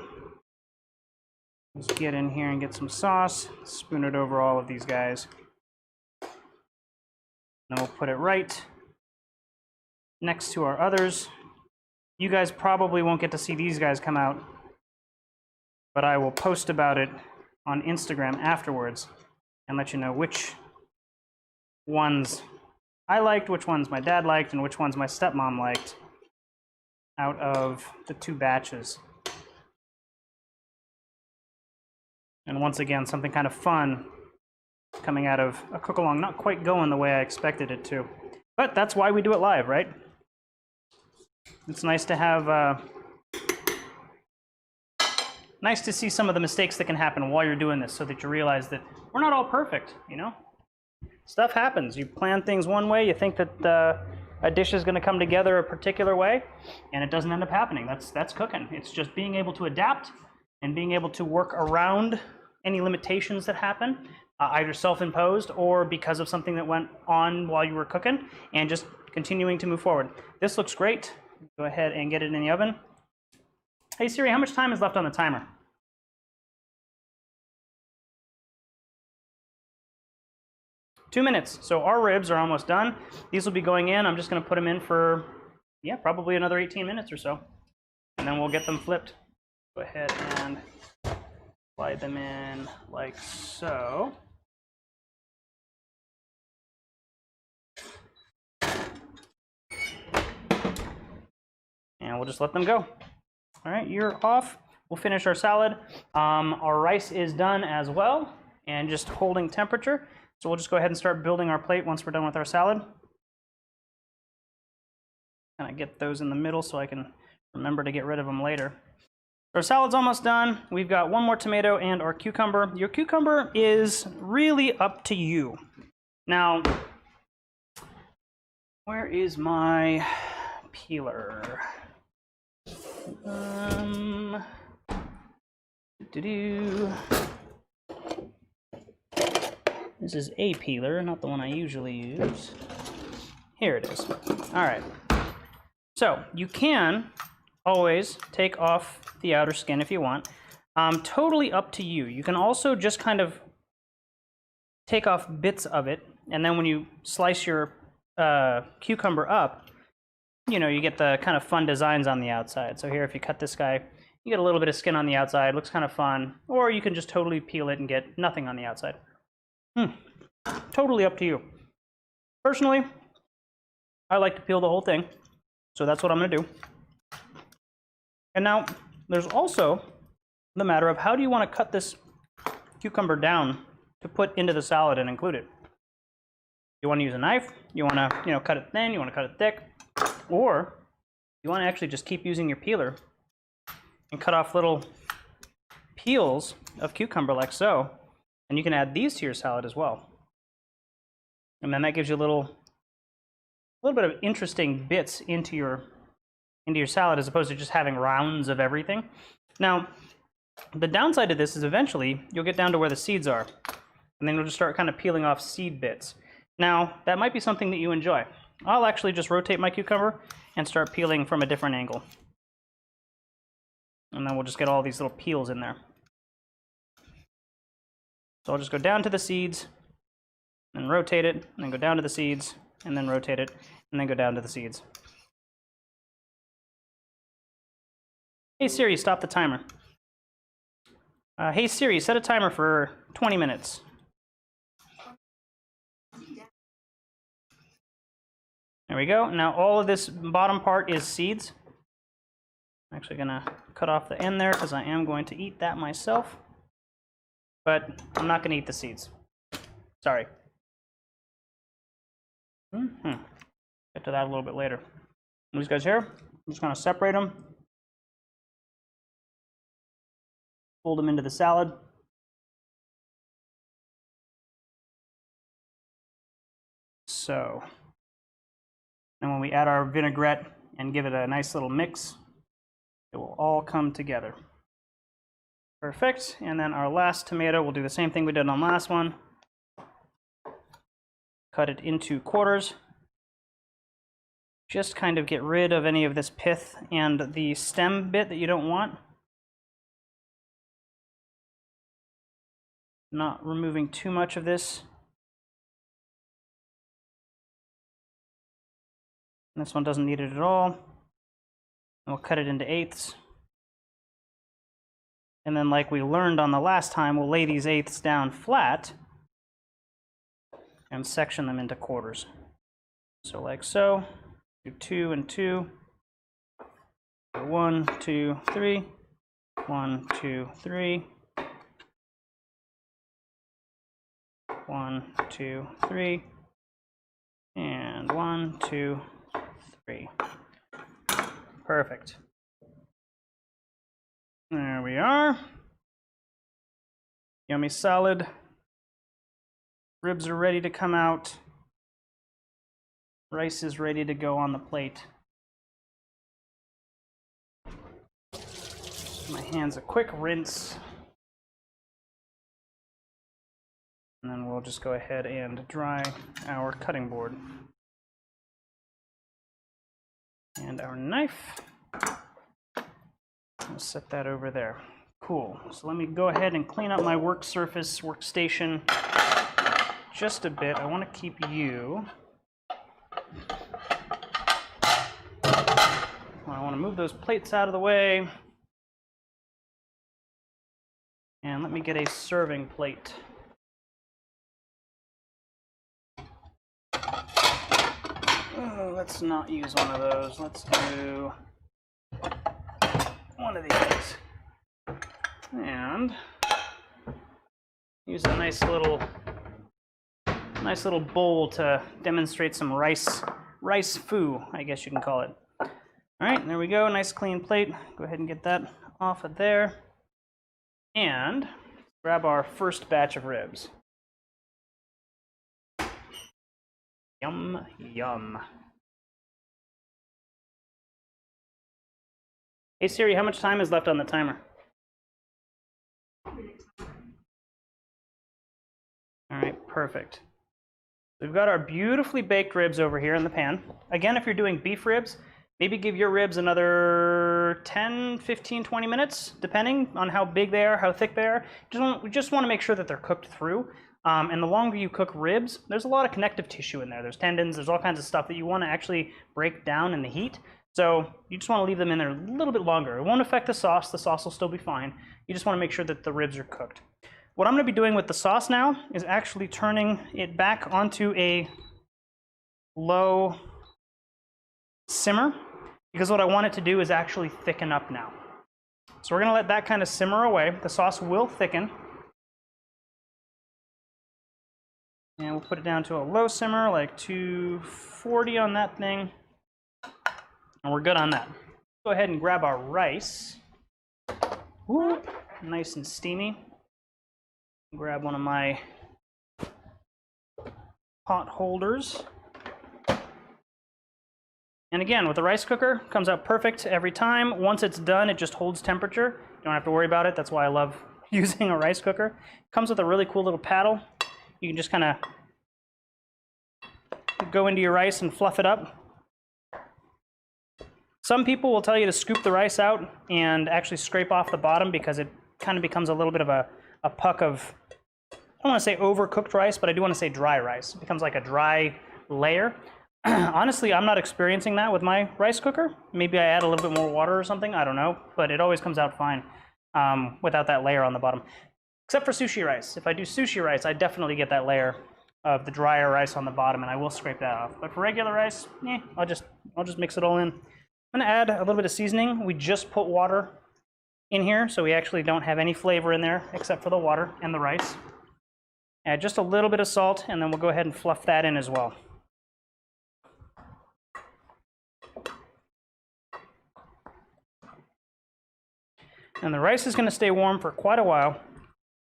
is get in here and get some sauce, spoon it over all of these guys. Then we'll put it right next to our others. You guys probably won't get to see these guys come out, but I will post about it on Instagram afterwards and let you know which ones I liked, which ones my dad liked, and which ones my stepmom liked out of the two batches. And once again, something kind of fun coming out of a cook-along, not quite going the way I expected it to. But that's why we do it live, right? It's nice to have, nice to see some of the mistakes that can happen while you're doing this so that you realize that we're not all perfect, you know? Stuff happens. You plan things one way, you think that a dish is going to come together a particular way, and it doesn't end up happening. That's cooking. It's just being able to adapt and being able to work around any limitations that happen, either self-imposed or because of something that went on while you were cooking, and just continuing to move forward. This looks great. Go ahead and get it in the oven. Hey Siri, how much time is left on the timer? 2 minutes. So our ribs are almost done. These will be going in. I'm just going to put them in for, yeah, probably another 18 minutes or so. And then we'll get them flipped. Go ahead and slide them in like so. And we'll just let them go. All right, you're off. We'll finish our salad. Our rice is done as well and just holding temperature. So we'll just go ahead and start building our plate once we're done with our salad. Kind of get those in the middle so I can remember to get rid of them later. Our salad's almost done. We've got one more tomato and our cucumber. Your cucumber is really up to you. Now, where is my peeler? This is a peeler, not the one I usually use. Here it is. All right. So you can always take off the outer skin if you want. Totally up to you. You can also just kind of take off bits of it, and then when you slice your cucumber up, you know, you get the kind of fun designs on the outside. So here, if you cut this guy, you get a little bit of skin on the outside. Looks kind of fun. Or you can just totally peel it and get nothing on the outside. Totally up to you. Personally, I like to peel the whole thing, so that's what I'm going to do. And now, there's also the matter of how do you want to cut this cucumber down to put into the salad and include it. You want to use a knife, you want to, you know, cut it thin, you want to cut it thick, or you want to actually just keep using your peeler and cut off little peels of cucumber like so, and you can add these to your salad as well. And then that gives you a little bit of interesting bits into your salad as opposed to just having rounds of everything. Now, the downside to this is eventually you'll get down to where the seeds are, and then you'll just start kind of peeling off seed bits. Now, that might be something that you enjoy. I'll actually just rotate my cucumber and start peeling from a different angle. And then we'll just get all these little peels in there. So I'll just go down to the seeds, and rotate it, and then go down to the seeds, and then rotate it, and then go down to the seeds. Hey Siri, stop the timer. Hey Siri, set a timer for 20 minutes. There we go. Now all of this bottom part is seeds. I'm actually gonna cut off the end there because I am going to eat that myself. But I'm not gonna eat the seeds. Sorry. Get to that a little bit later. These guys here, I'm just gonna separate them. Fold them into the salad. So, and when we add our vinaigrette and give it a nice little mix, it will all come together. Perfect. And then our last tomato, we'll do the same thing we did on the last one. Cut it into quarters. Just kind of get rid of any of this pith and the stem bit that you don't want. Not removing too much of this. This one doesn't need it at all. We'll cut it into eighths. And then, like we learned on the last time, we'll lay these eighths down flat and section them into quarters. So like so, do 2 and 2, 1, 2, 3, 1, 2, 3, 1, 2, 3, and 1, 2, 3. Perfect. There we are. Yummy salad. Ribs are ready to come out. Rice is ready to go on the plate. Give my hands a quick rinse. And then we'll just go ahead and dry our cutting board. And our knife. I'll set that over there. Cool. So let me go ahead and clean up my workstation just a bit. I want to keep you. I want to move those plates out of the way. And let me get a serving plate. Oh, let's not use one of those. Let's do one of these. And use a nice little bowl to demonstrate some rice foo, I guess you can call it. All right, there we go. Nice clean plate. Go ahead and get that off of there. And grab our first batch of ribs. Yum, yum. Hey Siri, how much time is left on the timer? All right, perfect. We've got our beautifully baked ribs over here in the pan. Again, if you're doing beef ribs, maybe give your ribs another 10, 15, 20 minutes, depending on how big they are, how thick they are. We just want to make sure that they're cooked through. And the longer you cook ribs, there's a lot of connective tissue in there. There's tendons, there's all kinds of stuff that you want to actually break down in the heat. So you just want to leave them in there a little bit longer. It won't affect the sauce will still be fine. You just want to make sure that the ribs are cooked. What I'm going to be doing with the sauce now is actually turning it back onto a low simmer, because what I want it to do is actually thicken up now. So we're going to let that kind of simmer away. The sauce will thicken. And we'll put it down to a low simmer, like 240 on that thing. And we're good on that. Go ahead and grab our rice. Woo, nice and steamy. Grab one of my pot holders. And again, with the rice cooker, comes out perfect every time. Once it's done, it just holds temperature. You don't have to worry about it. That's why I love using a rice cooker. Comes with a really cool little paddle. You can just kind of go into your rice and fluff it up. Some people will tell you to scoop the rice out and actually scrape off the bottom, because it kind of becomes a little bit of a puck of, I don't want to say overcooked rice, but I do want to say dry rice. It becomes like a dry layer. Honestly, I'm not experiencing that with my rice cooker. Maybe I add a little bit more water or something, I don't know, but it always comes out fine without that layer on the bottom. Except for sushi rice. If I do sushi rice, I definitely get that layer of the drier rice on the bottom, and I will scrape that off. But for regular rice, I'll just mix it all in. I'm gonna add a little bit of seasoning. We just put water in here, so we actually don't have any flavor in there except for the water and the rice. Add just a little bit of salt, and then we'll go ahead and fluff that in as well. And the rice is going to stay warm for quite a while.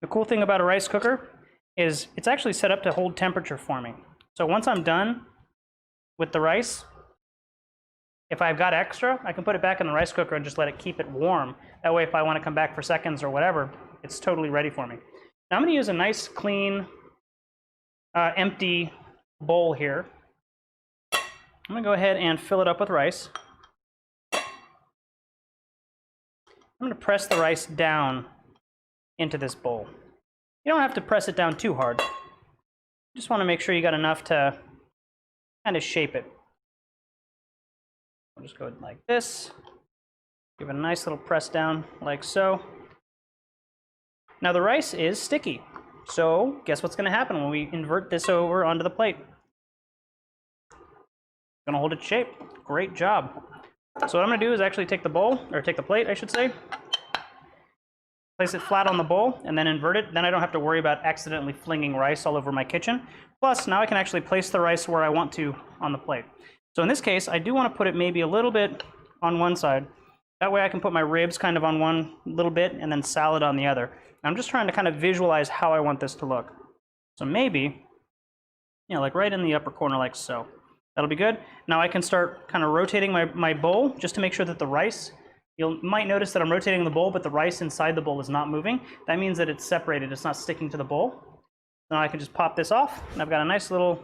The cool thing about a rice cooker is it's actually set up to hold temperature for me. So once I'm done with the rice, if I've got extra, I can put it back in the rice cooker and just let it keep it warm. That way if I want to come back for seconds or whatever, it's totally ready for me. Now I'm going to use a nice, clean, empty bowl here. I'm going to go ahead and fill it up with rice. I'm going to press the rice down into this bowl. You don't have to press it down too hard. You just want to make sure you got enough to kind of shape it. I'll just go like this. Give it a nice little press down like so. Now the rice is sticky. So guess what's going to happen when we invert this over onto the plate? It's going to hold its shape. Great job. So what I'm going to do is actually take the bowl, or take the plate, I should say, place it flat on the bowl, and then invert it. Then I don't have to worry about accidentally flinging rice all over my kitchen. Plus, now I can actually place the rice where I want to on the plate. So in this case, I do want to put it maybe a little bit on one side. That way I can put my ribs kind of on one little bit, and then salad on the other. I'm just trying to kind of visualize how I want this to look. So maybe, you know, like right in the upper corner like so. That'll be good. Now I can start kind of rotating my bowl just to make sure that the rice, you might notice that I'm rotating the bowl, but the rice inside the bowl is not moving. That means that it's separated, it's not sticking to the bowl. Now I can just pop this off, and I've got a nice little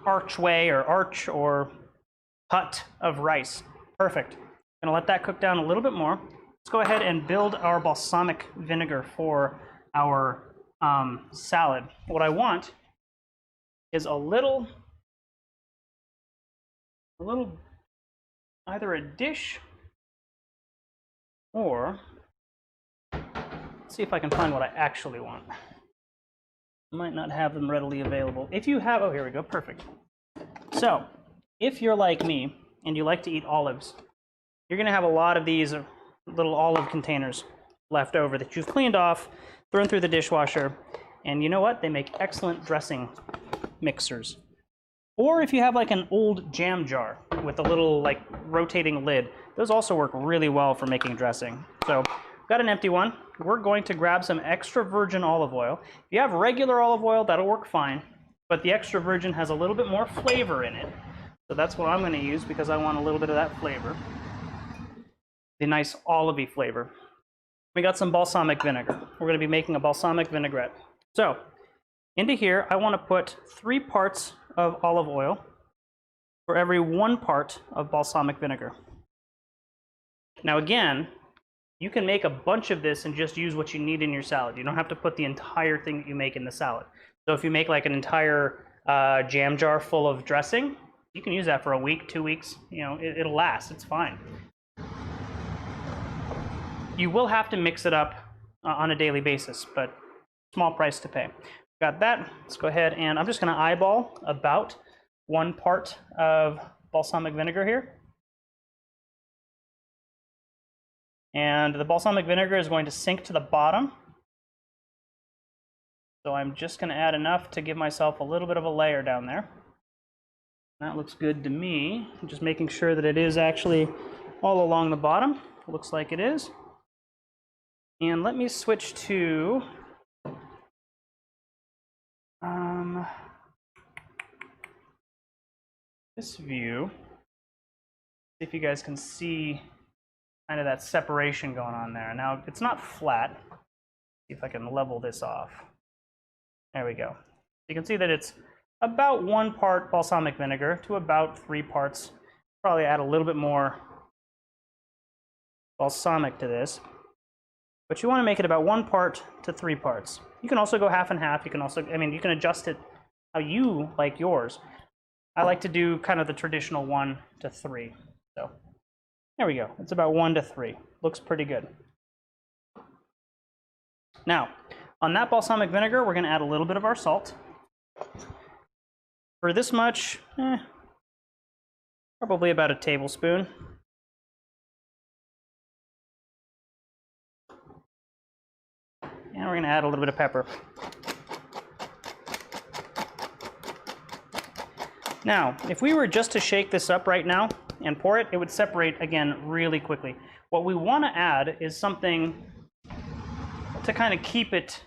archway or arch or hut of rice. Perfect. I'm gonna let that cook down a little bit more. Let's go ahead and build our balsamic vinegar for our salad. What I want is a little either a dish or, let's see if I can find what I actually want. I might not have them readily available. If you have, oh, here we go, perfect. So, if you're like me and you like to eat olives, you're gonna have a lot of these little olive containers left over that you've cleaned off, thrown through the dishwasher, and you know what? They make excellent dressing mixers. Or if you have like an old jam jar with a little like rotating lid, those also work really well for making dressing. So got an empty one. We're going to grab some extra virgin olive oil. If you have regular olive oil, that'll work fine, but the extra virgin has a little bit more flavor in it. So that's what I'm going to use because I want a little bit of that flavor. The nice olivey flavor. We got some balsamic vinegar. We're going to be making a balsamic vinaigrette. So into here, I want to put 3 parts of olive oil for every 1 part of balsamic vinegar. Now again, you can make a bunch of this and just use what you need in your salad. You don't have to put the entire thing that you make in the salad. So if you make like an entire jam jar full of dressing, you can use that for a week, 2 weeks. You know, it'll last, it's fine. You will have to mix it up on a daily basis, but small price to pay. Got that. Let's go ahead and I'm just going to eyeball about 1 part of balsamic vinegar here. And the balsamic vinegar is going to sink to the bottom. So I'm just going to add enough to give myself a little bit of a layer down there. That looks good to me. I'm just making sure that it is actually all along the bottom. It looks like it is. And let me switch to this view. See if you guys can see kind of that separation going on there. Now it's not flat. See if I can level this off. There we go. You can see that it's about 1 part balsamic vinegar to about 3 parts. Probably add a little bit more balsamic to this. But you want to make it about 1 part to 3 parts. You can also go half and half. You can also, I mean, you can adjust it how you like yours. I like to do kind of the traditional 1 to 3. So there we go. It's about 1 to 3. Looks pretty good. Now, on that balsamic vinegar, we're going to add a little bit of our salt. For this much, Probably about a tablespoon. And we're going to add a little bit of pepper. Now, if we were just to shake this up right now and pour it, it would separate again really quickly. What we want to add is something to kind of keep it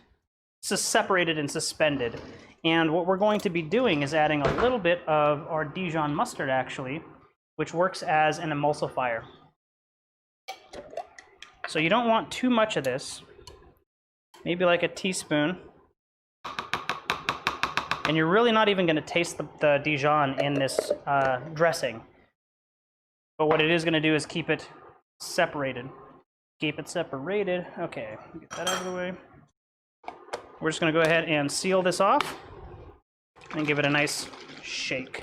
separated and suspended. And what we're going to be doing is adding a little bit of our Dijon mustard, actually, which works as an emulsifier. So you don't want too much of this, maybe like a teaspoon. And you're really not even going to taste the Dijon in this dressing. But what it is going to do is keep it separated. Keep it separated. Okay, get that out of the way. We're just going to go ahead and seal this off and give it a nice shake.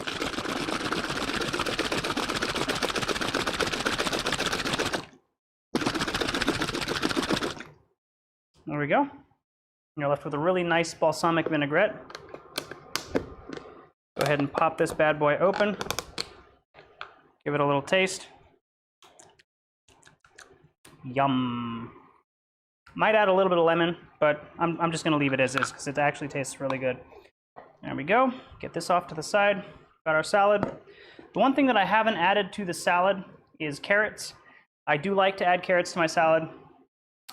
There we go. You're left with a really nice balsamic vinaigrette. Go ahead and pop this bad boy open. Give it a little taste. Yum. Might add a little bit of lemon, but I'm just going to leave it as is because it actually tastes really good. There we go. Get this off to the side. Got our salad. The one thing that I haven't added to the salad is carrots. I do like to add carrots to my salad.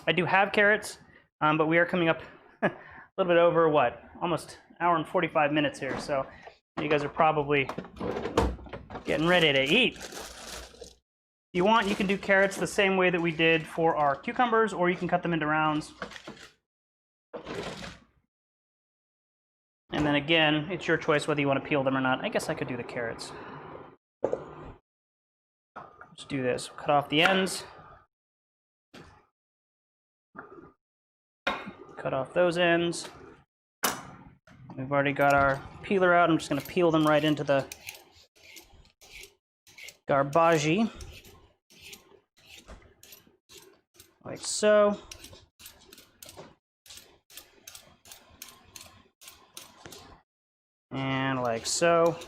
I do have carrots, but we are coming up a little bit over, what, almost an hour and 45 minutes here. So you guys are probably getting ready to eat. If you want, you can do carrots the same way that we did for our cucumbers, or you can cut them into rounds. And then again, it's your choice whether you want to peel them or not. I guess I could do the carrots. Let's do this. Cut off the ends. Cut off those ends. We've already got our peeler out. I'm just going to peel them right into the garbage. Like so. And like so.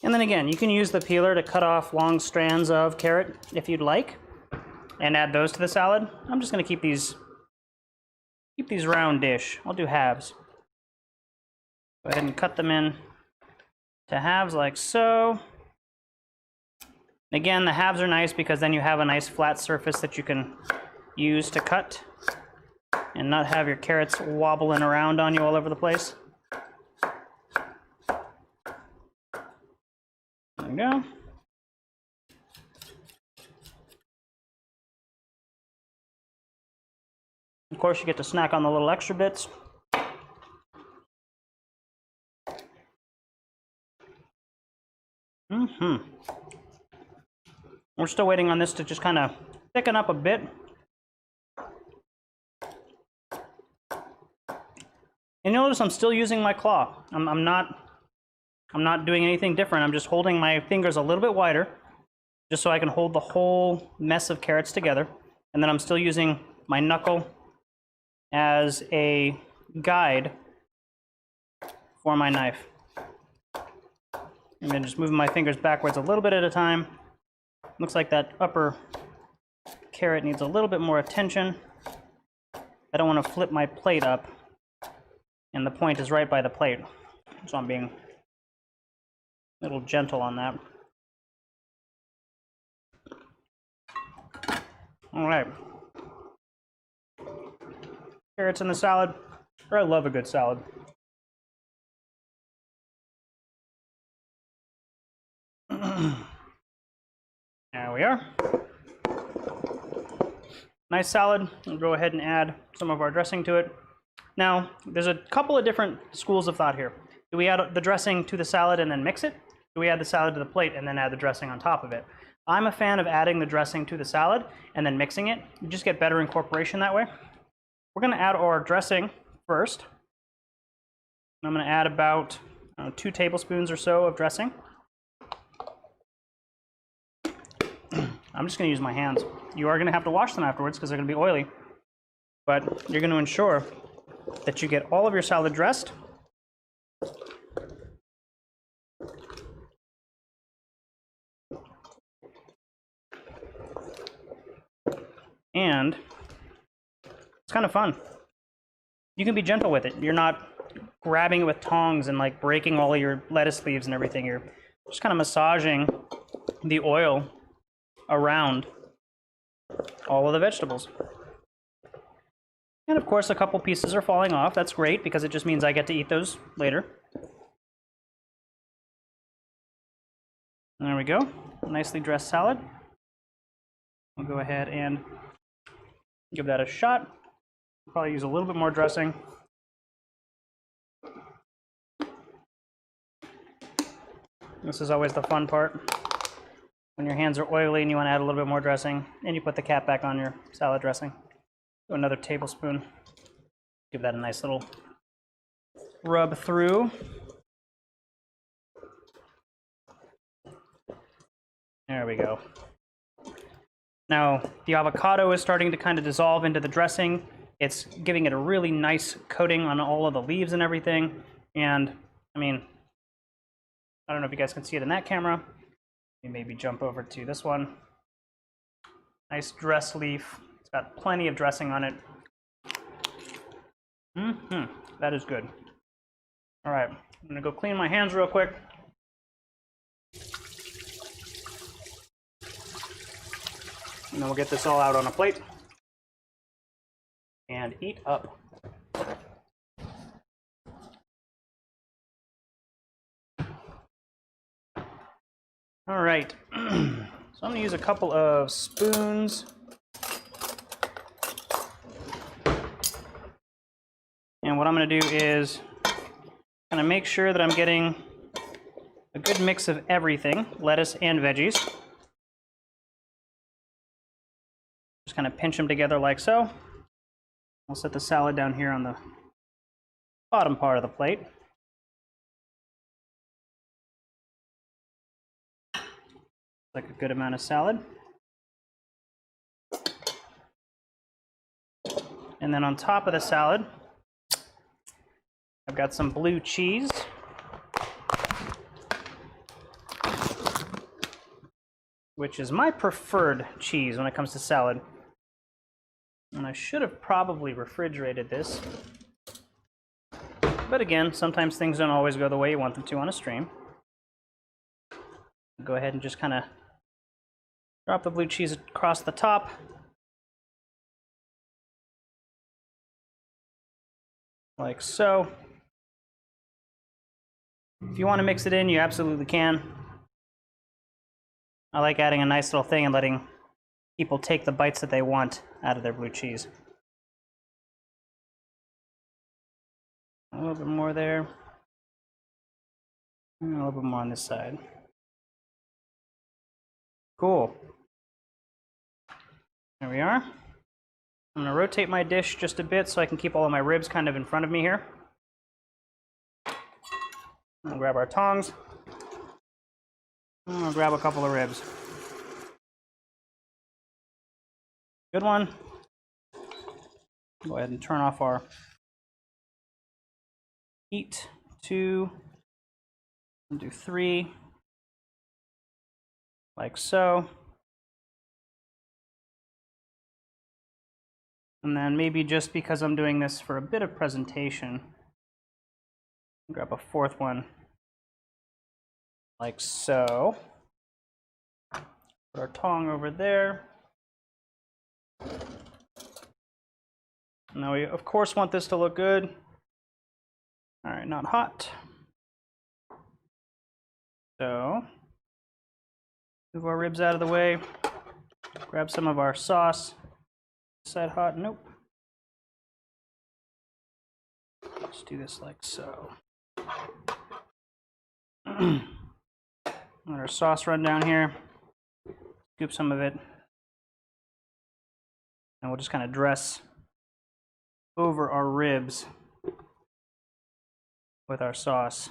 And then again, you can use the peeler to cut off long strands of carrot if you'd like, and add those to the salad. I'm just going to keep these round-ish. I'll do halves. Go ahead and cut them in to halves like so. Again, the halves are nice because then you have a nice flat surface that you can use to cut and not have your carrots wobbling around on you all over the place. There we go. Of course, you get to snack on the little extra bits. We're still waiting on this to just kind of thicken up a bit. And notice I'm still using my claw. I'm not doing anything different. I'm just holding my fingers a little bit wider, just so I can hold the whole mess of carrots together. And then I'm still using my knuckle as a guide for my knife. And then just moving my fingers backwards a little bit at a time. Looks like that upper carrot needs a little bit more attention. I don't want to flip my plate up, and the point is right by the plate. So I'm being a little gentle on that. All right. Carrots in the salad. I love a good salad. There we are. Nice salad. We'll go ahead and add some of our dressing to it. Now, there's a couple of different schools of thought here. Do we add the dressing to the salad and then mix it? Do we add the salad to the plate and then add the dressing on top of it? I'm a fan of adding the dressing to the salad and then mixing it. You just get better incorporation that way. We're going to add our dressing first. I'm going to add about 2 tablespoons or so of dressing. I'm just going to use my hands. You are going to have to wash them afterwards because they're going to be oily. but you're going to ensure that you get all of your salad dressed. And it's kind of fun. You can be gentle with it. You're not grabbing it with tongs and like breaking all of your lettuce leaves and everything. You're just kind of massaging the oil around all of the vegetables. And of course, a couple pieces are falling off. That's great because it just means I get to eat those later. There we go. Nicely dressed salad. I'll go ahead and give that a shot. Probably use a little bit more dressing. This is always the fun part. When your hands are oily and you want to add a little bit more dressing, and you put the cap back on your salad dressing. Do another tablespoon. Give that a nice little rub through. There we go. Now, the avocado is starting to kind of dissolve into the dressing. It's giving it a really nice coating on all of the leaves and everything. And, I mean, I don't know if you guys can see it in that camera. You maybe jump over to this one. Nice dress leaf. It's got plenty of dressing on it. That is good. All right, I'm gonna go clean my hands real quick. And then we'll get this all out on a plate and eat up. All right, so I'm gonna use a couple of spoons. And what I'm gonna do is kind of make sure that I'm getting a good mix of everything, lettuce and veggies. Just kind of pinch them together like so. I'll set the salad down here on the bottom part of the plate. Like a good amount of salad. And then on top of the salad, I've got some blue cheese. Which is my preferred cheese when it comes to salad. And I should have probably refrigerated this. But again, sometimes things don't always go the way you want them to on a stream. Go ahead and just kind of drop the blue cheese across the top. Like so. If you want to mix it in, you absolutely can. I like adding a nice little thing and letting people take the bites that they want out of their blue cheese. A little bit more there. And a little bit more on this side. Cool. There we are. I'm going to rotate my dish just a bit so I can keep all of my ribs kind of in front of me here. We'll grab our tongs. I'm going to grab a couple of ribs. Good one. Go ahead and turn off our heat. 2. And do 3. Like so. And then maybe just because I'm doing this for a bit of presentation, grab a 4th one. Like so. Put our tong over there. Now we of course want this to look good. All right, not hot. So move our ribs out of the way. Grab some of our sauce. Is that hot? Nope. Let's do this like so. Let our sauce run down here. Scoop some of it. And we'll just kind of dress over our ribs with our sauce.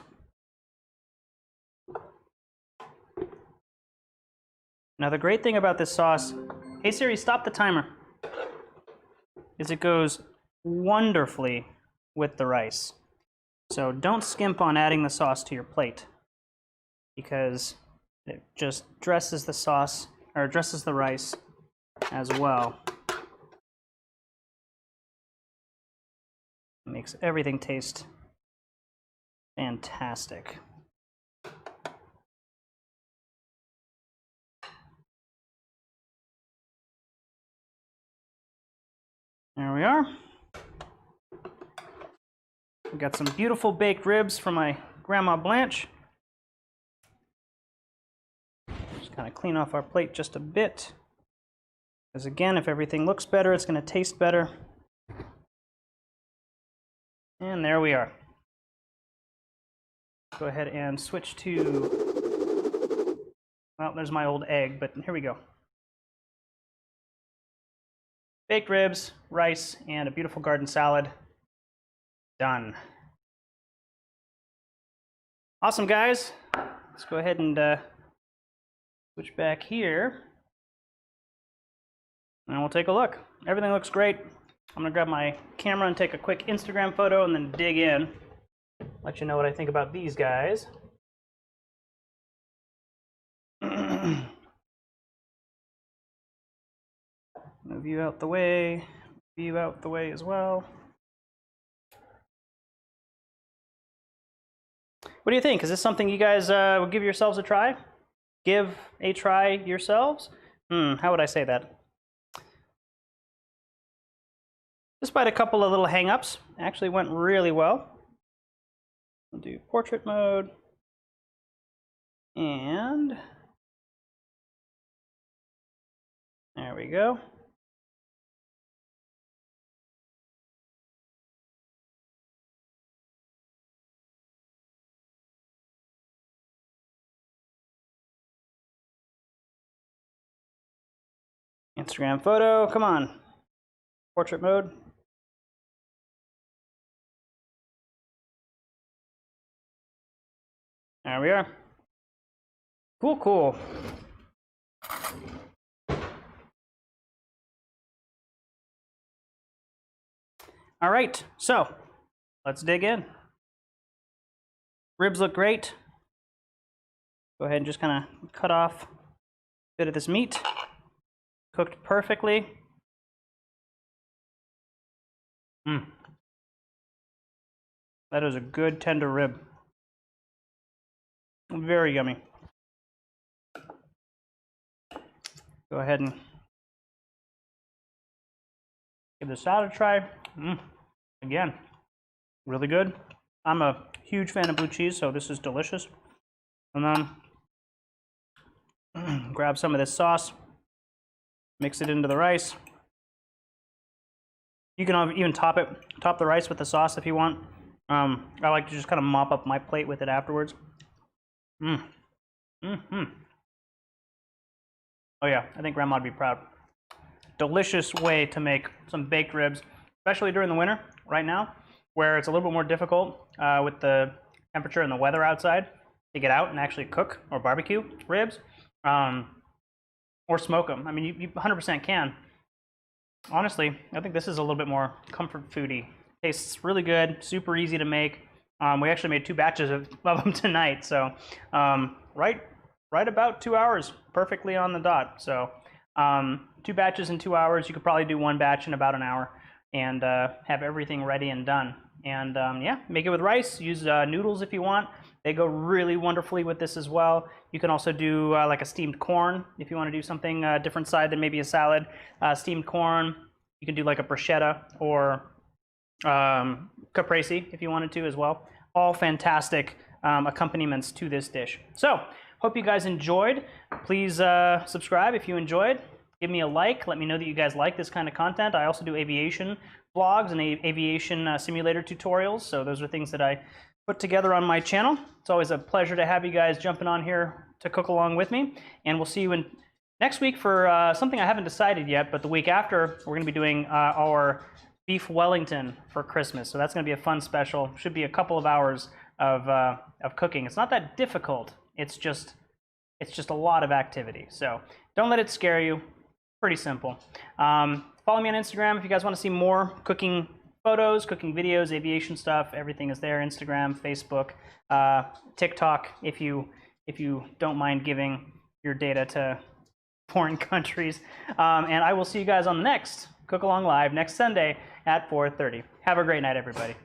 Now the great thing about this sauce, hey Siri, stop the timer. is it goes wonderfully with the rice. So don't skimp on adding the sauce to your plate, because it just dresses the sauce, or dresses the rice as well. It makes everything taste fantastic. There we are. We got some beautiful baked ribs from my Grandma Blanche. Just kind of clean off our plate just a bit, because again, if everything looks better, it's going to taste better. And there we are. Go ahead and switch to, well, there's my old egg, but here we go. Baked ribs, rice, and a beautiful garden salad. Done. Awesome, guys. Let's go ahead and switch back here, and we'll take a look. Everything looks great. I'm gonna grab my camera and take a quick Instagram photo and then dig in. Let you know what I think about these guys. Move you out the way, you out the way as well. What do you think? Is this something you guys would give yourselves a try? Give a try yourselves? How would I say that? Despite a couple of little hang-ups, actually went really well. We'll do portrait mode. And there we go. Instagram photo, come on. Portrait mode. There we are. Cool, cool. All right, so let's dig in. Ribs look great. Go ahead and just kind of cut off a bit of this meat. Cooked perfectly. That is a good tender rib. Very yummy. Go ahead and give the salad a try. Again, really good. I'm a huge fan of blue cheese, so this is delicious. And then grab some of this sauce. Mix it into the rice. You can even top the rice with the sauce if you want. I like to just kind of mop up my plate with it afterwards. Oh yeah, I think Grandma would be proud. Delicious way to make some baked ribs, especially during the winter, right now, where it's a little bit more difficult with the temperature and the weather outside to get out and actually cook or barbecue ribs. Or smoke them. I mean, you 100% can. Honestly, I think this is a little bit more comfort foody. Tastes really good, super easy to make. We actually made 2 batches of them tonight, so right about 2 hours, perfectly on the dot. So 2 batches in 2 hours. You could probably do 1 batch in about an hour and have everything ready and done. And yeah, make it with rice. Use noodles if you want. They go really wonderfully with this as well. You can also do like a steamed corn if you want to do something different side than maybe a salad. Steamed corn. You can do like a bruschetta or caprese if you wanted to as well. All fantastic accompaniments to this dish. So hope you guys enjoyed. Please subscribe if you enjoyed. Give me a like. Let me know that you guys like this kind of content. I also do aviation vlogs and aviation simulator tutorials. So those are things that I put together on my channel. It's always a pleasure to have you guys jumping on here to cook along with me. And we'll see you next week for something I haven't decided yet, but the week after, we're going to be doing our beef Wellington for Christmas. So that's going to be a fun special. Should be a couple of hours of cooking. It's not that difficult. It's just a lot of activity. So don't let it scare you. Pretty simple. follow me on Instagram if you guys want to see more cooking photos, cooking videos, aviation stuff. Everything is there. Instagram, Facebook, TikTok. If you don't mind giving your data to foreign countries. And I will see you guys on the next Cook Along Live next Sunday at 4:30. Have a great night, everybody.